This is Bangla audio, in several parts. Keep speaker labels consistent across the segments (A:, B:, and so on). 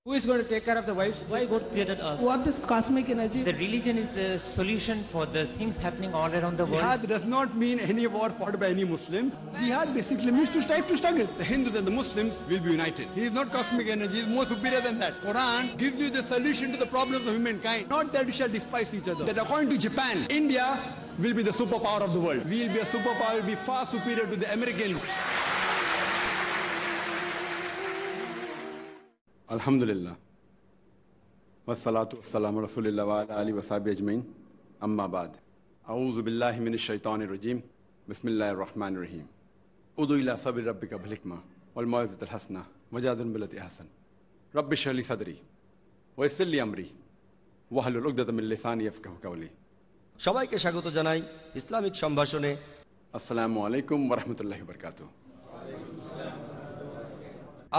A: Who is going to take care of the wives?
B: Why God created us?
C: What is cosmic energy?
B: The religion is the solution for the things happening all around the world.
D: Jihad does not mean any war fought by any Muslim. Jihad basically means to strive to struggle. The Hindus and the Muslims will be united. He is not cosmic energy, he is more superior than that. Quran gives you the solution to the problems of humankind. Not that we shall despise each other. That according to Japan, India will be the superpower of the world. We will be a superpower, will be far superior to the Americans. Alhamdulillah. Wassalatu wassalamu rasulillah wa ala alihi wa sahbihi ajmain. Amma ba'd. A'udhu billahi minash shaitanir rajim. Bismillahir rahmanir rahim. Udu ila sabri rabbika bil hikma wal mau'izatil hasana wajadil billati ahsan. Rabbi shrah li sadri wa yassir li amri wahlul 'uqdatam min lisani yafqahu qawli.
E: সবাইকে স্বাগত জানাই ইসলামিক সম্ভাষণে।
D: আসসালামু আলাইকুম ওয়া রাহমাতুল্লাহি ওয়া বারাকাতুহু।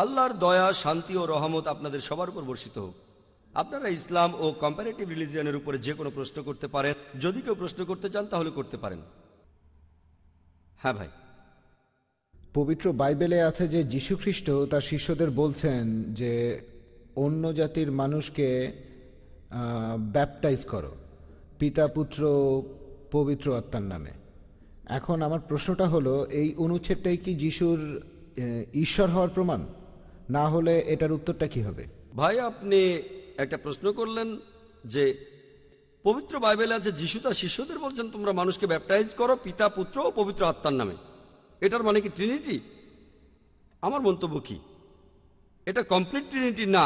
E: আল্লাহর দয়া, শান্তি ও রহমত আপনাদের সবার উপর বর্ষিত হোক। আপনারা ইসলাম ও কম্পারেটিভ রিলিজিয়নের উপরে যে কোনো প্রশ্ন করতে পারেন। যদি কেউ প্রশ্ন করতে চান তাহলে করতে পারেন। হ্যাঁ ভাই,
F: পবিত্র বাইবেলে আছে যে যীশুখ্রিস্ট তার শিষ্যদের বলছেন যে অন্য জাতির মানুষকে ব্যাপটাইজ করো পিতা, পুত্র, পবিত্র আত্মার নামে। এখন আমার প্রশ্নটা হলো, এই অনুচ্ছেদটাই কি যিশুর ঈশ্বর হওয়ার প্রমাণ? না হলে এটার উত্তরটা কি হবে?
E: ভাই আপনি একটা প্রশ্ন করলেন যে পবিত্র বাইবেলে আছে যিশু তার শিষ্যদের বলছেন তোমরা মানুষকে ব্যাপটাইজ করো পিতা, পুত্র ও পবিত্র আত্মার নামে। এটার মানে কি ট্রিনিটি? আমার মন্তব্য কি, এটা কমপ্লিট ট্রিনিটি না।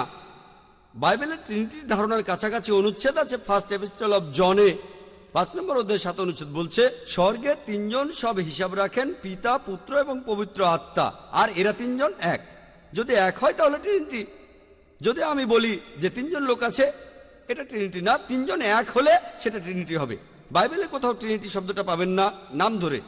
E: বাইবেলের ট্রিনিটির ধারণার কাছাকাছি অনুচ্ছেদ আছে। ফার্স্ট এপিস্টল অফ জনে 5 নম্বর অধ্যায় 7 অনুচ্ছেদ বলছে স্বর্গে তিনজন সব হিসাব রাখেন, পিতা, পুত্র এবং পবিত্র আত্মা, আর এরা তিনজন এক। যদি এক হয় তাহলে ট্রিনিটি। যদি আমি বলি যে তিনজন লোক আছে, এটা ট্রিনিটি না। তিনজন এক হলে সেটা ট্রিনিটি হবে। বাইবেলে কোথাও ট্রিনিটি শব্দটা পাবেন না নাম ধরে।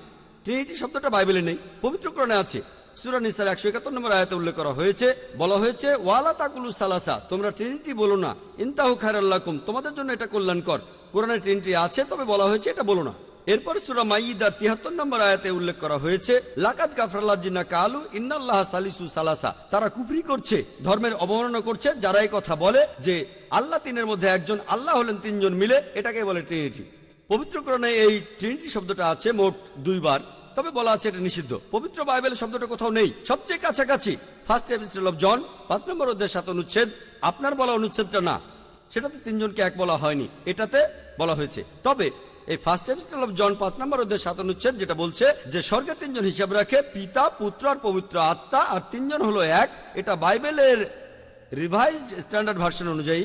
E: ট্রিনিটি শব্দটা বাইবেলে নেই, পবিত্র কোরআনে আছে। সূরা নিসার 171 নম্বর আয়াতে উল্লেখ করা হয়েছে, বলা হয়েছে ওয়ালা তাকুলু সালাসা, তোমরা ট্রিনিটি বলো না, ইনতাহু খায়রাল লাকুম, তোমাদের জন্য এটা কল্যাণকর। কোরআনে ট্রিনিটি আছে, তবে বলা হয়েছে এটা বলো না। এরপর সূরা মাইদার 73 নম্বর আয়াতে উল্লেখ করা হয়েছে লাকাদ কাফারাল্লাযিনা কালু ইন্নাল্লাহা সালিসু সালাসা, তারা কুফরি করছে, ধর্মের অবমাননা করছে যারা এই কথা বলে যে আল্লাহ তিনের মধ্যে একজন, আল্লাহ হলেন তিনজন মিলে। এটাকে বলে ট্রিনিটি। পবিত্র কোরআনে এই ট্রিনিটি শব্দটা আছে মোট 2 বার, তবে বলা আছে এটা নিষিদ্ধ। পবিত্র বাইবেলে শব্দটা কোথাও নেই। সবচেয়ে কাছাকাছি ফার্স্ট এপিস্টল অফ জন 5 নম্বর অধ্যায় 7 অনুচ্ছেদ, আপনার বলা অনুচ্ছেদটা না, সেটাতে তিনজনকে এক বলা হয়নি, এটাতে বলা হয়েছে। তবে এই ফার্স্ট এপিস্টল অফ জন 5 নম্বর অধ্যায় 7 অনুচ্ছেদ যেটা বলছে যে স্বর্গে তিনজন হিসাব রাখে, পিতা, পুত্র আর পবিত্র আত্মা, আর তিনজন হলো এক, এটা বাইবেলের রিভাইজড স্ট্যান্ডার্ড ভার্সন অনুযায়ী,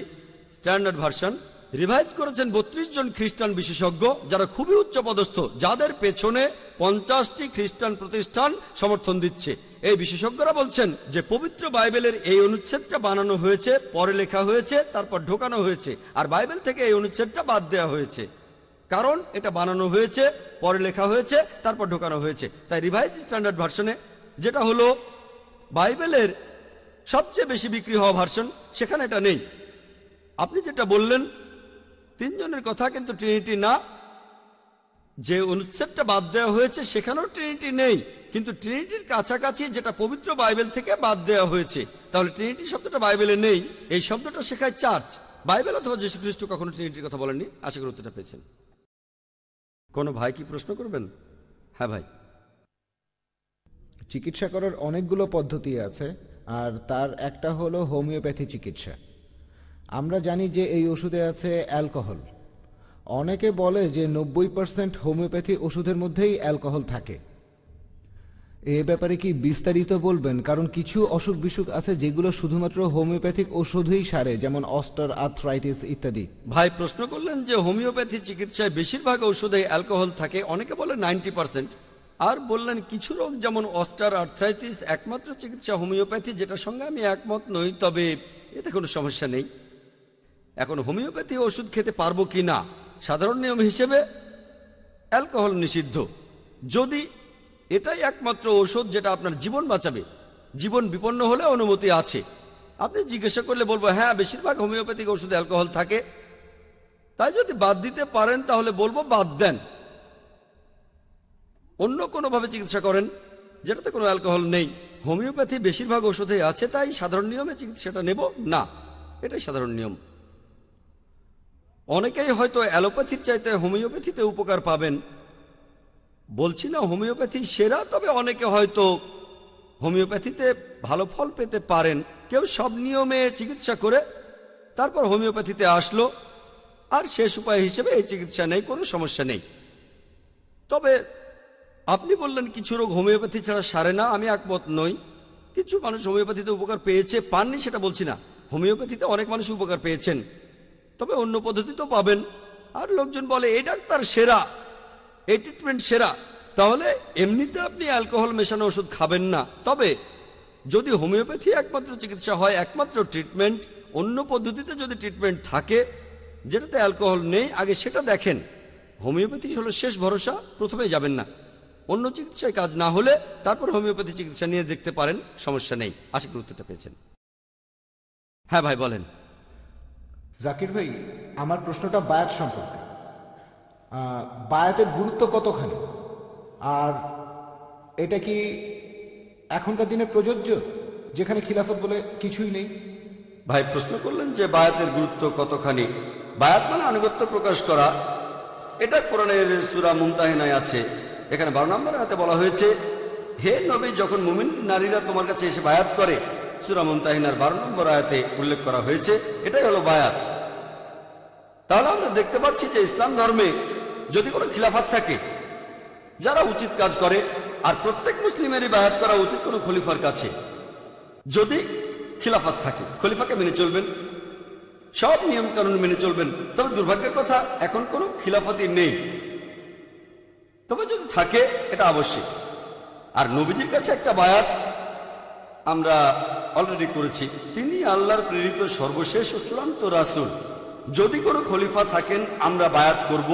E: স্ট্যান্ডার্ড ভার্সন রিভাইজ করেছেন 32 জন খ্রিস্টান বিশেষজ্ঞ, যারা খুবই উচ্চপদস্থ, যাদের পেছনে 50টি খ্রিস্টান প্রতিষ্ঠান সমর্থন দিচ্ছে। এই বিশেষজ্ঞরা বলছেন যে পবিত্র বাইবেলের এই অনুচ্ছেদটা বানানো হয়েছে, পরে লেখা হয়েছে, তারপর ঢোকানো হয়েছে, আর বাইবেল থেকে এই অনুচ্ছেদটা বাদ দেওয়া হয়েছে। কারণ এটা বানানো হয়েছে, পরে লেখা হয়েছে, তারপর ঢোকানো হয়েছে। তাই রিভাইজ স্ট্যান্ডার্ড ভার্সনে, যেটা হলো বাইবেলের সবচেয়ে বেশি বিক্রি হওয়া ভার্সন, সেখানে এটা নেই। আপনি যেটা বললেন তিনজনের কথা, কিন্তু ট্রিনিটি না। যে অনুচ্ছেদটা বাদ দেওয়া হয়েছে সেখানেও ট্রিনিটি নেই, কিন্তু ট্রিনিটির কাছাকাছি যেটা পবিত্র বাইবেল থেকে বাদ দেওয়া হয়েছে। তাহলে ট্রিনিটি শব্দটা বাইবেলে নেই, এই শব্দটা শেখায় চার্চ। বাইবেল অথবা যীশু খ্রিস্ট কখনো ট্রিনিটির কথা বলেননি। আশা করি উত্তরটা পেয়েছেন। কোনো ভাই কি প্রশ্ন করবেন? হ্যাঁ ভাই।
F: চিকিৎসা করার অনেকগুলো পদ্ধতি আছে, আর তার একটা হলো হোমিওপ্যাথি চিকিৎসা। আমরা জানি যে এই ওষুধে আছে অ্যালকোহল। অনেকে বলে যে 90% হোমিওপ্যাথি ওষুধের মধ্যেই অ্যালকোহল থাকে। এ ব্যাপারে কি বিস্তারিত বলবেন? কারণ কিছু অসুখ বিসুখ আছে যেগুলো শুধুমাত্র হোমিওপ্যাথিক ওষুধেই সারে, যেমন অস্টার আর্থ্রাইটিস ইত্যাদি।
E: ভাই প্রশ্ন করলেন যে হোমিওপ্যাথি চিকিৎসায় বেশিরভাগ ওষুধে অ্যালকোহল থাকে, অনেকে বলে 90%, আর বললেন কিছু রোগ যেমন অস্টার আর্থ্রাইটিস একমাত্র চিকিৎসা হোমিওপ্যাথি, যেটার সঙ্গে আমি একমত নই, তবে এতে কোনো সমস্যা নেই। এখন হোমিওপ্যাথি ওষুধ খেতে পারবো কি না, সাধারণ নিয়ম হিসেবে অ্যালকোহল নিষিদ্ধ। যদি এটাই একমাত্র ওষুধ যেটা আপনার জীবন বাঁচাবে, জীবন বিপন্ন হলে অনুমতি আছে। আপনি জিজ্ঞাসা করলে বলবো হ্যাঁ বেশিরভাগ হোমিওপ্যাথিক ওষুধে অ্যালকোহল থাকে, তাই যদি বাদ দিতে পারেন তাহলে বলবো বাদ দেন, অন্য কোনোভাবে চিকিৎসা করেন যেটাতে কোনো অ্যালকোহল নেই। হোমিওপ্যাথি বেশিরভাগ ওষুধে আছে, তাই সাধারণ নিয়মে চিকিৎসাটা নেব না। এটাই সাধারণ নিয়ম। অনেকেই হয়তো অ্যালোপ্যাথির চাইতে হোমিওপ্যাথিতে উপকার পাবেন। বলছি না হোমিওপ্যাথি সেরা, তবে অনেকে হয়তো হোমিওপ্যাথিতে ভালো ফল পেতে পারেন। কেউ সব নিয়মে চিকিৎসা করে তারপর হোমিওপ্যাথিতে আসলো, আর শেষ উপায় হিসেবে এই চিকিৎসা নেই, কোনো সমস্যা নেই। তবে আপনি বললেন কিছু রোগ হোমিওপ্যাথি ছাড়া সারে না, আমি একমত নই। কিছু মানুষ হোমিওপ্যাথিতে উপকার পেয়েছে, পাননি সেটা বলছি না। হোমিওপ্যাথিতে অনেক মানুষ উপকার পেয়েছেন, তবে অন্য পদ্ধতিতেও পাবেন। আর লোকজন বলে এই ডাক্তার সেরা, এই ট্রিটমেন্ট সেরা, তাহলে এমনিতে আপনি অ্যালকোহল মেশানো ওষুধ খাবেন না। তবে যদি হোমিওপ্যাথি একমাত্র চিকিৎসা হয়, একমাত্র ট্রিটমেন্ট, অন্য পদ্ধতিতে যদি ট্রিটমেন্ট থাকে যেটাতে অ্যালকোহল নেই, আগে সেটা দেখেন। হোমিওপ্যাথি হলো শেষ ভরসা, প্রথমে যাবেন না। অন্য চিকিৎসায় কাজ না হলে তারপর হোমিওপ্যাথি চিকিৎসা নিয়ে দেখতে পারেন, সমস্যা নেই। আশা করি উত্তরটা পেয়েছেন। হ্যাঁ ভাই বলেন।
F: জাকির ভাই, আমার প্রশ্নটা বায়াত সম্পর্কে। বায়াতের গুরুত্ব কতখানি, আর এটা কি এখনকার দিনে প্রযোজ্য যেখানে খিলাফত বলে কিছুই নেই?
E: ভাই প্রশ্ন করলেন যে বায়াতের গুরুত্ব কতখানি। বায়াত মানে আনুগত্য প্রকাশ করা। এটা কোরআনের সূরা মুমতাহিনায় আছে। এখানে 12 নম্বর আয়াতে বলা হয়েছে, হে নবী, যখন মুমিন নারীরা তোমার কাছে এসে বায়াত করে, সূরা মুমতাহিনার 12 নম্বর আয়াতে উল্লেখ করা হয়েছে। এটাই হলো বায়াত। তাহলে আমরা দেখতে পাচ্ছি যে ইসলাম ধর্মে যদি কোনো খিলাফত থাকে যারা উচিত কাজ করে, আর প্রত্যেক মুসলিমেরই বায়াত করা উচিত কোনো খলিফার কাছে। যদি খিলাফত থাকে, খলিফাকে মেনে চলবেন, সব নিয়ম কানুন মেনে চলবেন। তবে দুর্ভাগ্যের কথা, এখন কোনো খিলাফতই নেই। তবে যদি থাকে এটা আবশ্যক। আর নবীজির কাছে একটা বায়াত আমরা অলরেডি করেছি। তিনি আল্লাহর প্রেরিত সর্বশেষ ও চূড়ান্ত রাসূল। যদি কোনো খলিফা থাকেন আমরা বায়াত করব,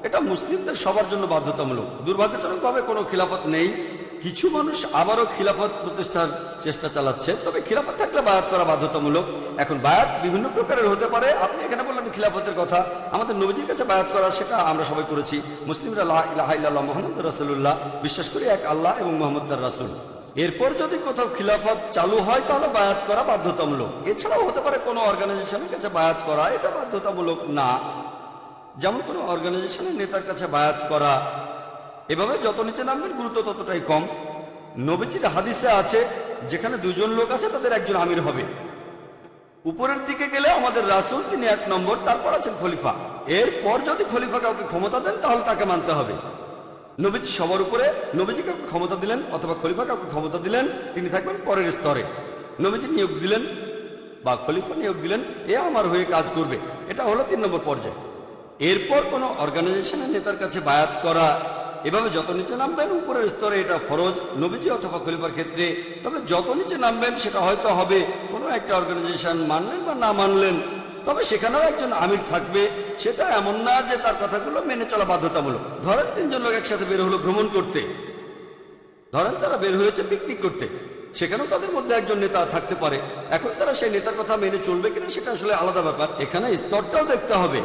E: এটা মুসলিমদের সবার জন্য বাধ্যতামূলক। দুর্ভাগ্যজনকভাবে কোনো খিলাফত নেই। কিছু মানুষ আবারও খিলাফত প্রতিষ্ঠার চেষ্টা চালাচ্ছে, তবে খিলাফত থাকলে বায়াত করা বাধ্যতামূলক। এখন বায়াত বিভিন্ন প্রকারের হতে পারে। আপনি এখানে বললেন খিলাফতের কথা, আমাদের নবীজির কাছে বায়াত করা সেটা আমরা সবাই করেছি। মুসলিমরা লা ইলাহা ইল্লাল্লাহ মুহাম্মাদুর রাসূলুল্লাহ বিশ্বাস করি এক আল্লাহ এবং মুহাম্মদ তার রাসূল। এরপর যদি কোথাও খিলাফত চালু হয় তাহলে বায়াত করা বাধ্যতামূলক। এছাড়াও হতে পারে কোনো অর্গানাইজেশনের কাছে বায়াত করা, এটা বাধ্যতামূলক না। যেমন কোনো অর্গানাইজেশনের নেতার কাছে বায়াত করা। এভাবে যত নিচে নামবেন গুরুত্ব ততটাই কম। নবীজির হাদিসে আছে, যেখানে দুজন লোক আছে তাদের একজন আমির হবে। উপরের দিকে গেলে আমাদের রাসূল, তিনি 1 নম্বর, তারপর আছেন খলিফা। এরপর যদি খলিফা কাউকে ক্ষমতা দেন তাহলে তাকে মানতে হবে। নবীজি সবার উপরে, নবীজি কাউকে ক্ষমতা দিলেন অথবা খলিফা কাউকে ক্ষমতা দিলেন, তিনি থাকবেন পরের স্তরে। নবীজি নিয়োগ দিলেন বা খলিফা নিয়োগ দিলেন, এ আমার হয়ে কাজ করবে, এটা হলো 3 নম্বর পর্যায়ে। এরপর কোনো অর্গানাইজেশনের নেতার কাছে বায়াত করা। এভাবে যত নিচে নামবেন উপরের স্তরে এটা ফরজ, নবীজি অথবা খলিফার ক্ষেত্রে। তবে যত নিচে নামবেন সেটা হয়তো হবে কোনো একটা অর্গানাইজেশন মানলেন বা না মানলেন, তবে সেখানেও একজন আমির থাকবে। সেটা এমন না যে তার কথাগুলো মেনে চলা বাধ্যতামূলক। ধরেন 3 জন লোক একসাথে বের হলো ভ্রমণ করতে, ধরেন তারা বের হয়েছে পিকনিক করতে, সেখানেও তাদের মধ্যে একজন নেতা থাকতে পারে। এখন তারা সেই নেতার কথা মেনে চলবে কিনা সেটা আসলে আলাদা ব্যাপার। এখানে স্তরটাও দেখতে হবে।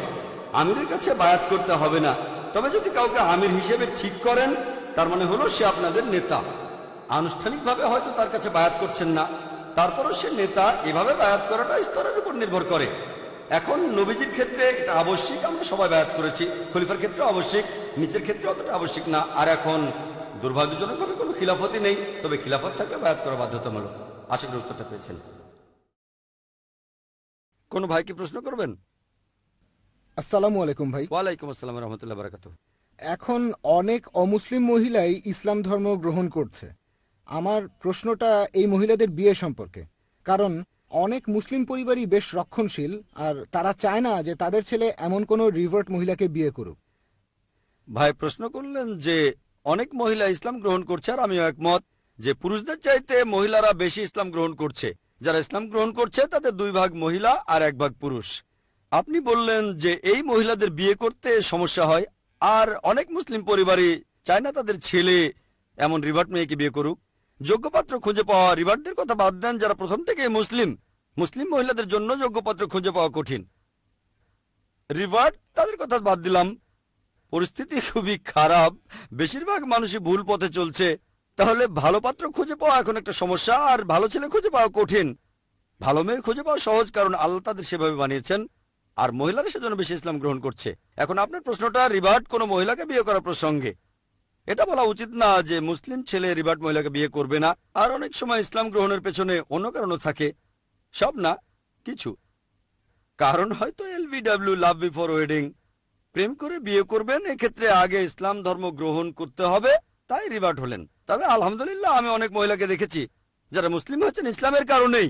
E: আমিরের কাছে বায়াত করতে হবে না, তবে যদি কাউকে আমির হিসেবে ঠিক করেন তার মানে হলো সে আপনাদের নেতা। আনুষ্ঠানিকভাবে হয়তো তার কাছে বায়াত করছেন না, তারপরও সে নেতা। এভাবে বায়াত করাটা স্তরের উপর নির্ভর করে। এখন নবীজির ক্ষেত্রে এটা আবশ্যিক, আমরা সবাই বায়াত করেছি। খলিফার ক্ষেত্রে আবশ্যিক, নিচের ক্ষেত্রে অতটা আবশ্যিক না। আর এখন দুর্ভাগ্যজনকভাবে কোনো খিলাফতই নেই, তবে খিলাফত থাকলে বায়াত করা বাধ্যতামূলক। আশা করি উত্তরটা পেয়েছেন। কোনো ভাই কি প্রশ্ন করবেন?
F: আসসালামু আলাইকুম ভাই।
E: ওয়ালাইকুম আসসালাম রহমতুল্লাহ বারাকাতুহু।
F: এখন অনেক অমুসলিম মহিলাই ইসলাম ধর্ম গ্রহণ করছে। আমার প্রশ্নটা এই মহিলাদের বিয়ে সম্পর্কে, কারণ অনেক মুসলিম পরিবারই বেশ রক্ষণশীল, আর তারা চায় না যে তাদের ছেলে এমন কোনো রিভার্ট মহিলাকে বিয়ে করুক।
E: ভাই প্রশ্ন করলেন যে অনেক মহিলা ইসলাম গ্রহণ করছে, আর আমিও একমত যে পুরুষদের চাইতে মহিলারা বেশি ইসলাম গ্রহণ করছে। যারা ইসলাম গ্রহণ করছে তাদের 2 ভাগ মহিলা আর 1 ভাগ পুরুষ। আপনি বললেন যে এই মহিলাদের বিয়ে করতে সমস্যা হয়, আর অনেক মুসলিম পরিবারই চায় না তাদের ছেলে এমন রিভার্ট মেয়েকে বিয়ে করুক। যোগ্যপাত্র খুঁজে পাওয়া, রিভার্টদের কথা বাদ দেন, যারা প্রথম থেকে মুসলিম মহিলাদের জন্য যোগ্যপাত্র খুঁজে পাওয়া কঠিন। রিভার্ট তাদের কথা বাদ দিলাম, পরিস্থিতি খুবই খারাপ, বেশিরভাগ মানুষই ভুল পথে চলছে। তাহলে ভালো পাত্র খুঁজে পাওয়া এখন একটা সমস্যা, আর ভালো ছেলে খুঁজে পাওয়া কঠিন। ভালো মেয়ে খুঁজে পাওয়া সহজ, কারণ আল্লাহ তাদের সেভাবে বানিয়েছেন, আর মহিলারা সেজন্য বেশি ইসলাম গ্রহণ করছে। এখন আপনার প্রশ্নটা রিভার্ট কোনো মহিলাকে বিয়ে করার প্রসঙ্গে। এটা বলা উচিত না যে মুসলিম ছেলে রিভার্ট মহিলাকে বিয়ে করবে না। আর অনেক সময় ইসলাম গ্রহণের পেছনে অন্য কারণও থাকে, সব না, কিছু কারণ হয়তো LBW, লাভ বিফোর ওয়েডিং, প্রেম করে বিয়ে করবেন, এক্ষেত্রে আগে ইসলাম ধর্ম গ্রহণ করতে হবে, তাই রিভার্ট হলেন। তবে আলহামদুলিল্লাহ আমি অনেক মহিলাকে দেখেছি যারা মুসলিম হচ্ছেন ইসলামের কারণেই।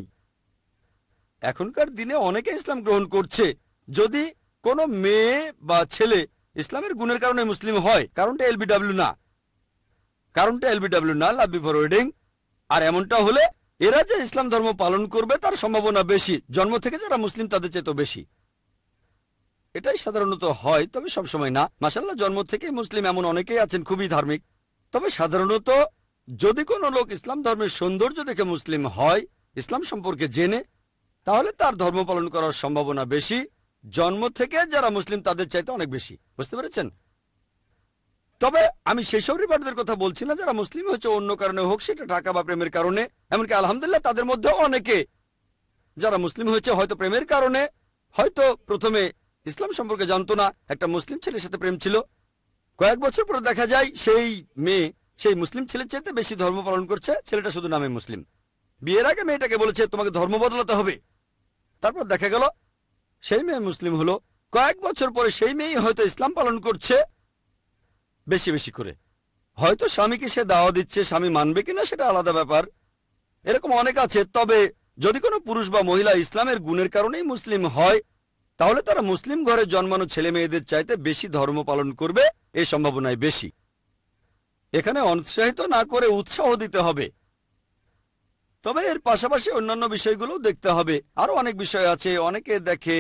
E: এখনকার দিনে অনেকে ইসলাম গ্রহণ করছে। যদি কোনো মেয়ে বা ছেলে ইসলামের গুণের কারণে মুসলিম হয়, কারণটা LBW না, লাভ বিফোর ওয়েডিং। আর এমনটা হলে এরা যে ইসলাম ধর্ম পালন করবে তার সম্ভাবনা বেশি, জন্ম থেকে যারা মুসলিম তাদের চেয়ে তো বেশি। এটাই সাধারণত হয়, তবে সবসময় না। মাশাআল্লাহ, জন্ম থেকে মুসলিম এমন অনেকেই আছেন খুবই ধার্মিক। তবে সাধারণত যদি কোনো লোক ইসলাম ধর্মের সৌন্দর্য দেখে মুসলিম হয়, ইসলাম সম্পর্কে জেনে, তাহলে তার ধর্ম পালন করার সম্ভাবনা বেশি, জন্ম থেকে যারা মুসলিম তাদের চাইতে অনেক বেশি। বুঝতে পেরেছেন? তবে আমি সেই সব রিভার্টদের কথা বলছি না যারা মুসলিম হচ্ছে অন্য কারণে হোক, সেটা টাকা বা প্রেমের কারণে। এমনকি আলহামদুলিল্লাহ তাদের মধ্যে অনেকে যারা মুসলিম হয়েছে হয়তো প্রেমের কারণে, হয়তো প্রথমে ইসলাম সম্পর্কে জানতো না, একটা মুসলিম ছেলের সাথে প্রেম ছিল, কয়েক বছর পরে দেখা যায় সেই মেয়ে সেই মুসলিম ছেলের চাইতে বেশি ধর্ম পালন করছে, ছেলেটা শুধু নামে মুসলিম। বিয়ের আগে মেয়েটাকে বলেছে তোমাকে ধর্ম বদলাতে হবে, তারপর দেখা গেল সেই মেয়ে মুসলিম হলো, কয়েক বছর পরে সেই মেয়ে হয়তো ইসলাম পালন করছে বেশি বেশি করে। হয়তো স্বামীকে সে দাওয়া দিচ্ছে, স্বামী মানবে কিনা সেটা আলাদা ব্যাপার, এরকম অনেক আছে। তবে যদি কোনো পুরুষ বা মহিলা ইসলামের গুণের কারণেই মুসলিম হয়, তাহলে তারা মুসলিম ঘরে জন্মানো ছেলে মেয়েদের চাইতে বেশি ধর্ম পালন করবে, এই সম্ভাবনাই বেশি। এখানে অনুৎসাহিত না করে উৎসাহ দিতে হবে। তবে এর পাশাপাশি অন্যান্য বিষয়গুলো দেখতে হবে। আরো অনেক বিষয় আছে। অনেকে দেখে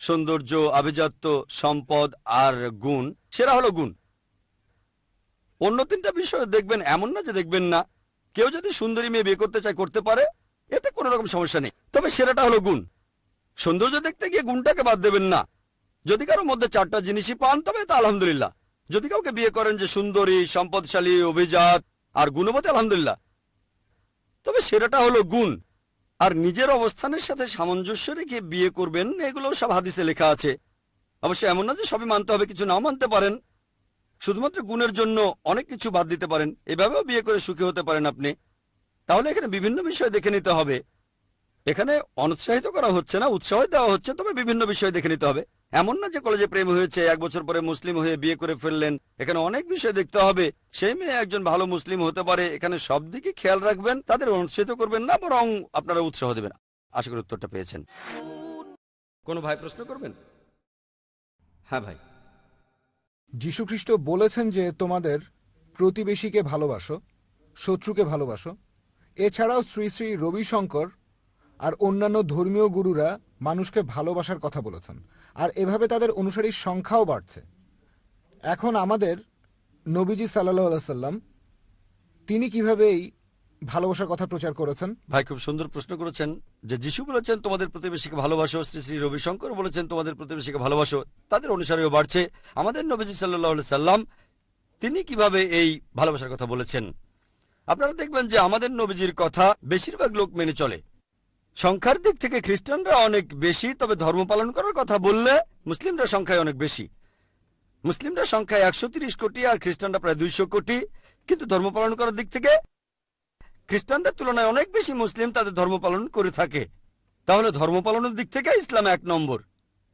E: সৌন্দর্য, আভিজাত্য, সম্পদ আর গুণ, সেরা হলো গুণ। অন্য তিনটা বিষয় দেখবেন এমন না যে দেখবেন না। কেউ যদি সুন্দরী মেয়ে বিয়ে করতে চায় করতে পারে, এতে কোনো রকম সমস্যা নেই। তবে সেরাটা হলো গুণ। সৌন্দর্য দেখতে গিয়ে গুণটাকে বাদ দেবেন না। যদি কারো মধ্যে চারটা জিনিসই পান তবে তা আলহামদুলিল্লাহ। যদি কাউকে বিয়ে করেন যে সুন্দরী, সম্পদশালী, অভিজাত আর গুণবতী, আলহামদুলিল্লাহ। তবে সেরাটা হলো গুণ। আর নিজের অবস্থানের সাথে সামঞ্জস্য রেখে বিয়ে করবেন, এগুলো সব হাদিসে লেখা আছে। অবশ্য এমন না যে সবই মানতে হবে, কিছু নাও মানতে পারেন। শুধুমাত্র গুণের জন্য অনেক কিছু বাদ দিতে পারেন, এভাবেও বিয়ে করে সুখী হতে পারেন আপনি। তাহলে এখানে বিভিন্ন বিষয় দেখে নিতে হবে। এখানে অনুৎসাহিত করা হচ্ছে না, উৎসাহ দেওয়া হচ্ছে, তবে বিভিন্ন বিষয় দেখে নিতে হবে। এমন না যে কলেজে প্রেম হয়েছে, এক বছর পরে মুসলিম হয়ে বিয়ে করে ফেললেন। এখানে অনেক বিষয় দেখতে হবে। সেই মেয়ে একজন ভালো মুসলিম হতে পারে, এখানে সব দিকে খেয়াল রাখবেন। তাদের অনুৎসাহিত করবেন না, বরং আপনারা উৎসাহ দেবেন। আশা করি উত্তরটা পেয়েছেন। কোনো ভাই প্রশ্ন করবেন? হ্যাঁ ভাই।
F: যীশুখ্রিস্ট বলেছেন যে তোমাদের প্রতিবেশীকে ভালোবাসো, শত্রুকে ভালোবাসো। এছাড়াও শ্রী শ্রী রবিশঙ্কর আর অন্যান্য ধর্মীয় গুরুরা মানুষকে ভালোবাসার কথা বলেছেন, আর এভাবে তাদের অনুসারীর সংখ্যাও বাড়ছে। এখন আমাদের নবীজি সাল্লাল্লাহু আলাইহি সাল্লাম তিনি কিভাবে এই ভালোবাসার কথা প্রচার করেছেন?
E: ভাই খুব সুন্দর প্রশ্ন করেছেন। যে যিশু বলেছেন তোমাদের প্রতিবেশীকে ভালোবাসো, শ্রী শ্রী রবিশঙ্কর বলেছেন তোমাদের প্রতিবেশীকে ভালোবাসো, তাদের অনুসারীও বাড়ছে। আমাদের নবীজি সাল্লাল্লাহু আলাইহি সাল্লাম তিনি কিভাবে এই ভালোবাসার কথা বলেছেন? আপনারা দেখবেন যে আমাদের নবীজির কথা বেশিরভাগ লোক মেনে চলে। সংখ্যার দিক থেকে খ্রিস্টানরা অনেক বেশি, তবে ধর্ম পালন করার কথা বললে মুসলিমরা সংখ্যায় অনেক বেশি। মুসলিমরা সংখ্যায় 130 কোটি আর খ্রিস্টানরা প্রায় 200 কোটি। কিন্তু ধর্ম পালন করার দিক থেকে খ্রিস্টানদের তুলনায় অনেক বেশি মুসলিম তাদের ধর্ম পালন করে থাকে। তাহলে ধর্ম পালনের দিক থেকে ইসলাম 1 নম্বর।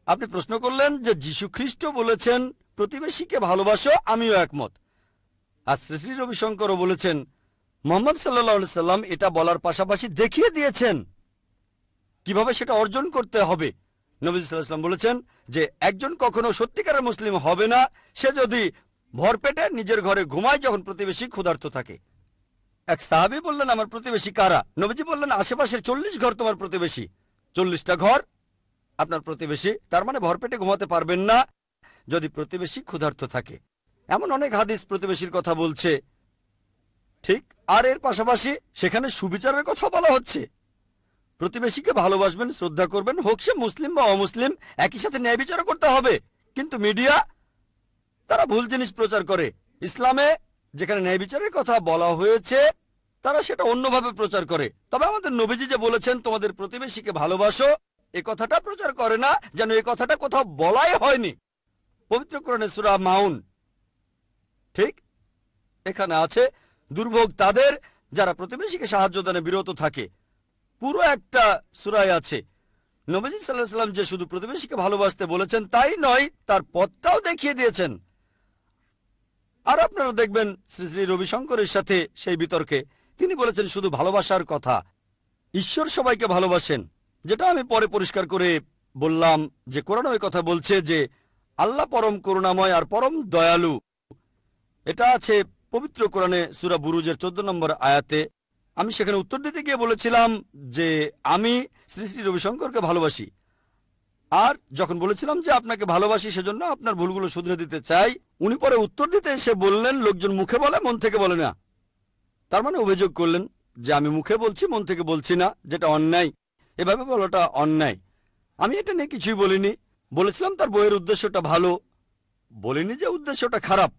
E: আপনি প্রশ্ন করলেন যে যীশু খ্রিস্ট বলেছেন প্রতিবেশীকে ভালোবাসো, আমিও একমত। আর শ্রী শ্রী রবিশঙ্করও বলেছেন, মুহাম্মদ সাল্লাল্লাহু আলাইহি সাল্লাম এটা বলার পাশাপাশি দেখিয়ে দিয়েছেন কিভাবে সেটা অর্জন করতে হবে। নবী সাল্লাল্লাহু আলাইহি সাল্লাম বলেছেন যে একজন কখনো সত্যিকারের মুসলিম হবে না সে যদি ভরপেটে নিজের ঘরে ঘুমায় যখন প্রতিবেশী ক্ষুধার্ত থাকে। এক সাহাবী বললেন আমার প্রতিবেশী কারা? নবীজি বললেন আশেপাশের 40 ঘর তোমার প্রতিবেশী। 40টা ঘর আপনার প্রতিবেশী। তার মানে ভরপেটে ঘুমাতে পারবেন না যদি প্রতিবেশী ক্ষুধার্ত থাকে। এমন অনেক হাদিস প্রতিবেশীর কথা বলছে, ঠিক। আর এর পাশাপাশি সেখানে সুবিচারের কথা বলা হচ্ছে। প্রতিবেশীকে ভালোবাসবেন, শ্রদ্ধা করবেন, হোক সে মুসলিম বা অমুসলিম, একই সাথে ন্যায় বিচারও করতে হবে। কিন্তু মিডিয়া তারা ভুল জিনিস প্রচার করে। ইসলামে যেখানে ন্যায় বিচারের কথা বলা হয়েছে তারা সেটা অন্যভাবে প্রচার করে। তবে আমাদের নবীজি যে বলেছেন তোমাদের প্রতিবেশীকে ভালোবাসো, এ কথাটা প্রচার করে না, যেন এই কথাটা কোথাও বলাই হয়নি। পবিত্র কোরআনে সূরা মাউন ঠিক এখানে আছে, দুর্ভোগ তাদের যারা প্রতিবেশীকে সাহায্য দানে বিরত থাকে। পুরো একটা সূরায় আছে। নবীজি সাল্লাল্লাহু আলাইহি ওয়াসাল্লাম যে শুধু প্রতিবেশীকে ভালোবাসতে বলেছেন তাই নয়, তার পথটাও দেখিয়ে দিয়েছেন। আর আপনারা দেখবেন শ্রী শ্রী রবিশঙ্করের সাথে সেই বিতর্কে তিনি বলেছেন শুধু ভালোবাসার কথা, ঈশ্বর সবাইকে ভালোবাসেন, যেটা আমি পরে পরিষ্কার করে বললাম যে কোরআন ওই কথা বলছে যে আল্লাহ পরম করুণাময় আর পরম দয়ালু। এটা আছে পবিত্র কোরআনে সূরা বুরুজের 14 নম্বর আয়াতে। আমি সেখানে উত্তর দিতে গিয়ে বলেছিলাম যে আমি শ্রী শ্রী রবিশঙ্করকে ভালোবাসি, আর যখন বলেছিলাম যে আপনাকে ভালোবাসি সেজন্য আপনার ভুলগুলো শুধরে দিতে চাই, উনি পরে উত্তর দিতে এসে বললেন লোকজন মুখে বলে মন থেকে বলে না। তার মানে অভিযোগ করলেন যে আমি মুখে বলছি মন থেকে বলছি না, যেটা অন্যায়। এভাবে বলাটা অন্যায়। আমি এটা নিয়ে কিছুই বলিনি, বলেছিলাম তার বইয়ের উদ্দেশ্যটা ভালো, বলিনি যে উদ্দেশ্যটা খারাপ।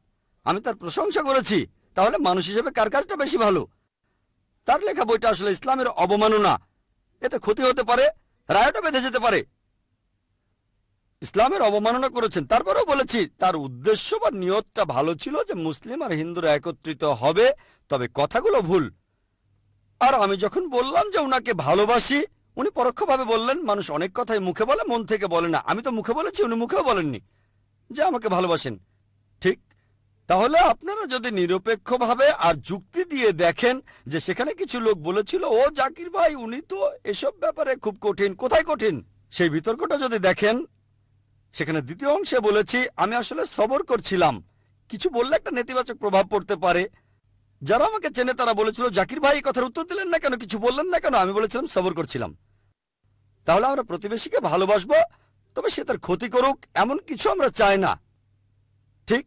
E: আমি তার প্রশংসা করেছি। তাহলে মানুষ হিসেবে কার কাজটা বেশি ভালো? তার লেখা বইটা আসলে ইসলামের অবমাননা, এতে ক্ষতি হতে পারে, রায়টা বেঁধে যেতে পারে। ইসলামের অবমাননা করেছেন। তারপরেও বলেছি তার উদ্দেশ্য বা নিয়তটা ভালো ছিল যে মুসলিম আর হিন্দুরা একত্রিত হবে, তবে কথাগুলো ভুল। আর আমি যখন বললাম যে উনাকে ভালোবাসি, উনি পরোক্ষভাবে বললেন মানুষ অনেক কথাই মুখে বলে মন থেকে বলে না। আমি তো মুখে বলেছি, উনি মুখেও বলেননি যে আমাকে ভালোবাসেন। ঠিক তাহলে আপনারা যদি নিরপেক্ষভাবে আর যুক্তি দিয়ে দেখেন যে সেখানে কিছু লোক বলেছিল ও জাকির ভাই উনি তো এসব ব্যাপারে খুব কঠিন, কোথায় কঠিন সেই বিতর্কটা যদি দেখেন, সেখানে দ্বিতীয় অংশে বলেছি আমি আসলে সবর করছিলাম। কিছু বললে একটা নেতিবাচক প্রভাব পড়তে পারে। যারা আমাকে চেনে তারা বলেছিল জাকির ভাই এই কথার উত্তর দিলেন না কেন, কিছু বললেন না কেন? আমি বলেছিলাম সবর করছিলাম। তাহলে আমরা প্রতিবেশীকে ভালোবাসবো, তবে সে তার ক্ষতি করুক এমন কিছু আমরা চাই না। ঠিক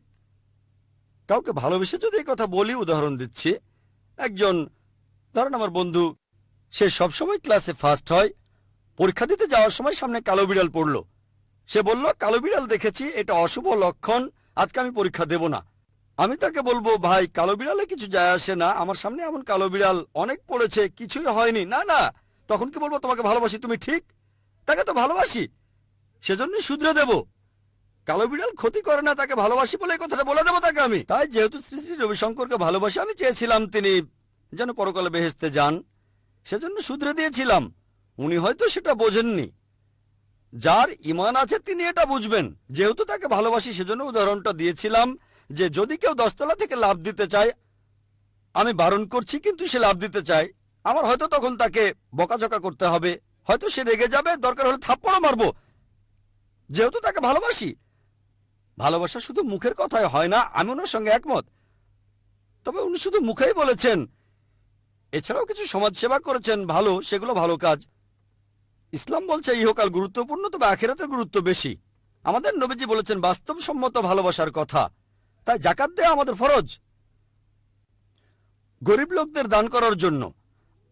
E: কাউকে ভালোবেসে যদি এই কথা বলি, উদাহরণ দিচ্ছি, একজন ধরেন আমার বন্ধু, সে সবসময় ক্লাসে ফার্স্ট হয়, পরীক্ষা দিতে যাওয়ার সময় সামনে কালো বিড়াল পড়লো। সে বলল কালো বিড়াল দেখেছি, এটা অশুভ লক্ষণ, আজকে আমি পরীক্ষা দেব না। আমি তাকে বলবো ভাই কালো বিড়ালে কিছু যায় আসে না, আমার সামনে এমন কালো বিড়াল অনেক পড়েছে, কিছুই হয়নি। না না, তখন কি বলবো তোমাকে ভালোবাসি, তুমি ঠিক, তাকে তো ভালোবাসি, সেজন্যই শুধরে দেব। কালো বিড়াল ক্ষতি করে না, তাকে ভালোবাসি বলে এই কথাটা বলে দেবো তাকে আমি। তাই যেহেতু শ্রী শ্রী রবিশঙ্করকে ভালোবাসি, আমি চেয়েছিলাম তিনি যেন পরকালে বেহেশতে যান, সেজন্য শুধরে দিয়েছিলাম। উনি হয়তো সেটা বোঝেননি। যার ঈমান আছে তিনি এটা বুঝবেন। যেহেতু তাকে ভালোবাসি সেজন্য উদাহরণটা দিয়েছিলাম যে যদি কেউ 10 তলা থেকে লাফ দিতে চায়, আমি বারণ করছি কিন্তু সে লাফ দিতে চায়, আমার হয়তো তখন তাকে বকাঝকা করতে হবে, হয়তো সে রেগে যাবে, দরকার হলে থাপ্পড়ও মারবো, যেহেতু তাকে ভালোবাসি। ভালোবাসা শুধু মুখের কথায় হয় না, আমি ওনার সঙ্গে একমত। তবে উনি শুধু মুখেই বলেছেন, এছাড়াও কিছু সমাজসেবা করেছেন ভালো, সেগুলো ভালো কাজ। ইসলাম বলছে ইহকাল গুরুত্বপূর্ণ, তবে আখিরাতের গুরুত্ব বেশি। আমাদের নবীজি বলেছেন বাস্তবসম্মত ভালোবাসার কথা, তাই যাকাত দেয়া আমাদের ফরজ। গরিব লোকদের দান করার জন্য।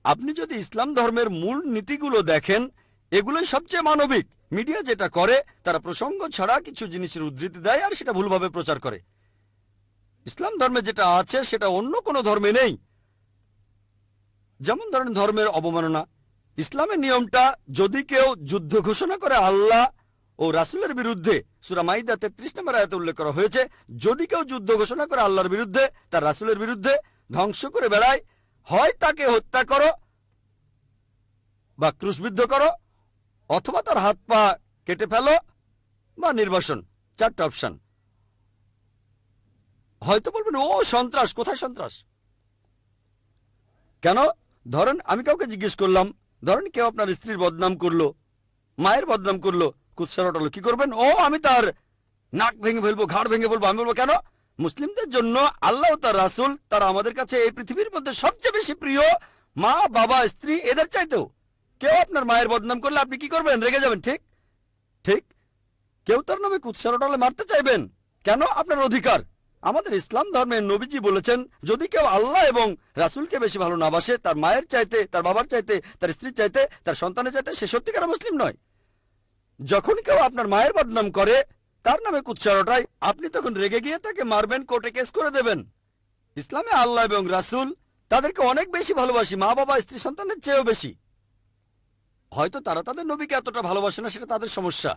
E: আপনি যদি ইসলাম ধর্মের মূল নীতিগুলো দেখেন, এগুলোই সবচেয়ে মানবিক। মিডিয়া যেটা করে, তারা প্রসঙ্গ ছাড়া কিছু জিনিসের উদ্ধৃতি দেয় আর সেটা ভুলভাবে প্রচার করে। ইসলাম ধর্মে যেটা আছে সেটা অন্য কোনো ধর্মে নেই। যেমন ধরেন ধর্মের অবমাননা। ইসলামের নিয়মটা, যদি কেউ যুদ্ধ ঘোষণা করে আল্লাহ ও রাসূলের বিরুদ্ধে, সূরা মাইদা 33 নম্বর আয়াতে উল্লেখ করা হয়েছে, যদি কেউ যুদ্ধ ঘোষণা করে আল্লাহর বিরুদ্ধে, তার রাসূলের বিরুদ্ধে, ধ্বংস করে বেড়ায়, হয় তাকে হত্যা করো বা ক্রুশবিদ্ধ করো, অথবা তার হাত পা কেটে ফেলো বা নির্বাসন। 4টা অপশন। হয়তো বলবেন ও সন্ত্রাস, কোথায় সন্ত্রাস? কেন? ধরেন আমি কাউকে জিজ্ঞেস করলাম, ধরেন কেউ আপনার স্ত্রীর বদনাম করলো, মায়ের বদনাম করলো, কুৎসা রটালো, কি করবেন? ও আমি তার নাক ভেঙে ফেলবো, ঘাড় ভেঙে ফেলবো। আমি বলবো কেন? মুসলিমদের জন্য আল্লাহ ও তার রাসূল, তারা আমাদের কাছে এই পৃথিবীর মধ্যে সবচেয়ে বেশি প্রিয়, মা বাবা স্ত্রী এদের চাইতেও। কেউ আপনার মায়ের বদনাম করলে আপনি কি করবেন? রেগে যাবেন, ঠিক ঠিক। কেউ তার নামে কুৎসা রটালে মারতে চাইবেন কেন? আপনার অধিকার। আমাদের ইসলাম ধর্মের নবীজি বলেছেন যদি কেউ আল্লাহ এবং রাসূলকে বেশি ভালো না বাসে, তার মায়ের চাইতে, তার বাবার চাইতে, তার স্ত্রীর চাইতে, তার সন্তানের চাইতে, সে সত্যিকার মুসলিম নয়। যখন কেউ আপনার মায়ের বদনাম করে, তার নামে কুৎসা রটায়, আপনি তখন রেগে গিয়ে তাকে মারবেন, কোর্টে কেস করে দেবেন। ইসলামে আল্লাহ এবং রাসূল তাদেরকে অনেক বেশি ভালোবাসি, মা বাবা স্ত্রী সন্তানের চেয়েও বেশি। হয়তো তারা তাদের নবীকে এতটা ভালোবাসে না, সেটা তাদের সমস্যা।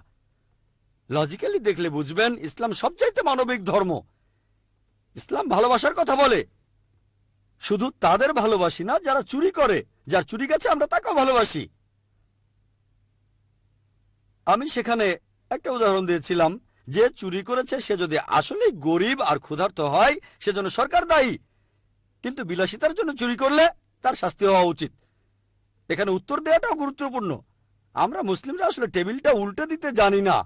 E: লজিক্যালি দেখলে বুঝবেন ইসলাম সবচাইতে মানবিক ধর্ম। ইসলাম ভালোবাসার কথা বলে, শুধু তাদের ভালোবাসি না যারা চুরি করে। যার চুরি গেছে আমরা তাকেও ভালোবাসি। আমি সেখানে একটা উদাহরণ দিয়েছিলাম, যে চুরি করেছে সে যদি আসলেই গরিব আর ক্ষুধার্ত হয় সেজন্য সরকার দায়ী, কিন্তু বিলাসিতার জন্য চুরি করলে তার শাস্তি হওয়া উচিত। এখানে উত্তর দেওয়াটাও গুরুত্বপূর্ণ। আমরা মুসলিমরা আসলে টেবিলটা উল্টে দিতে জানি না।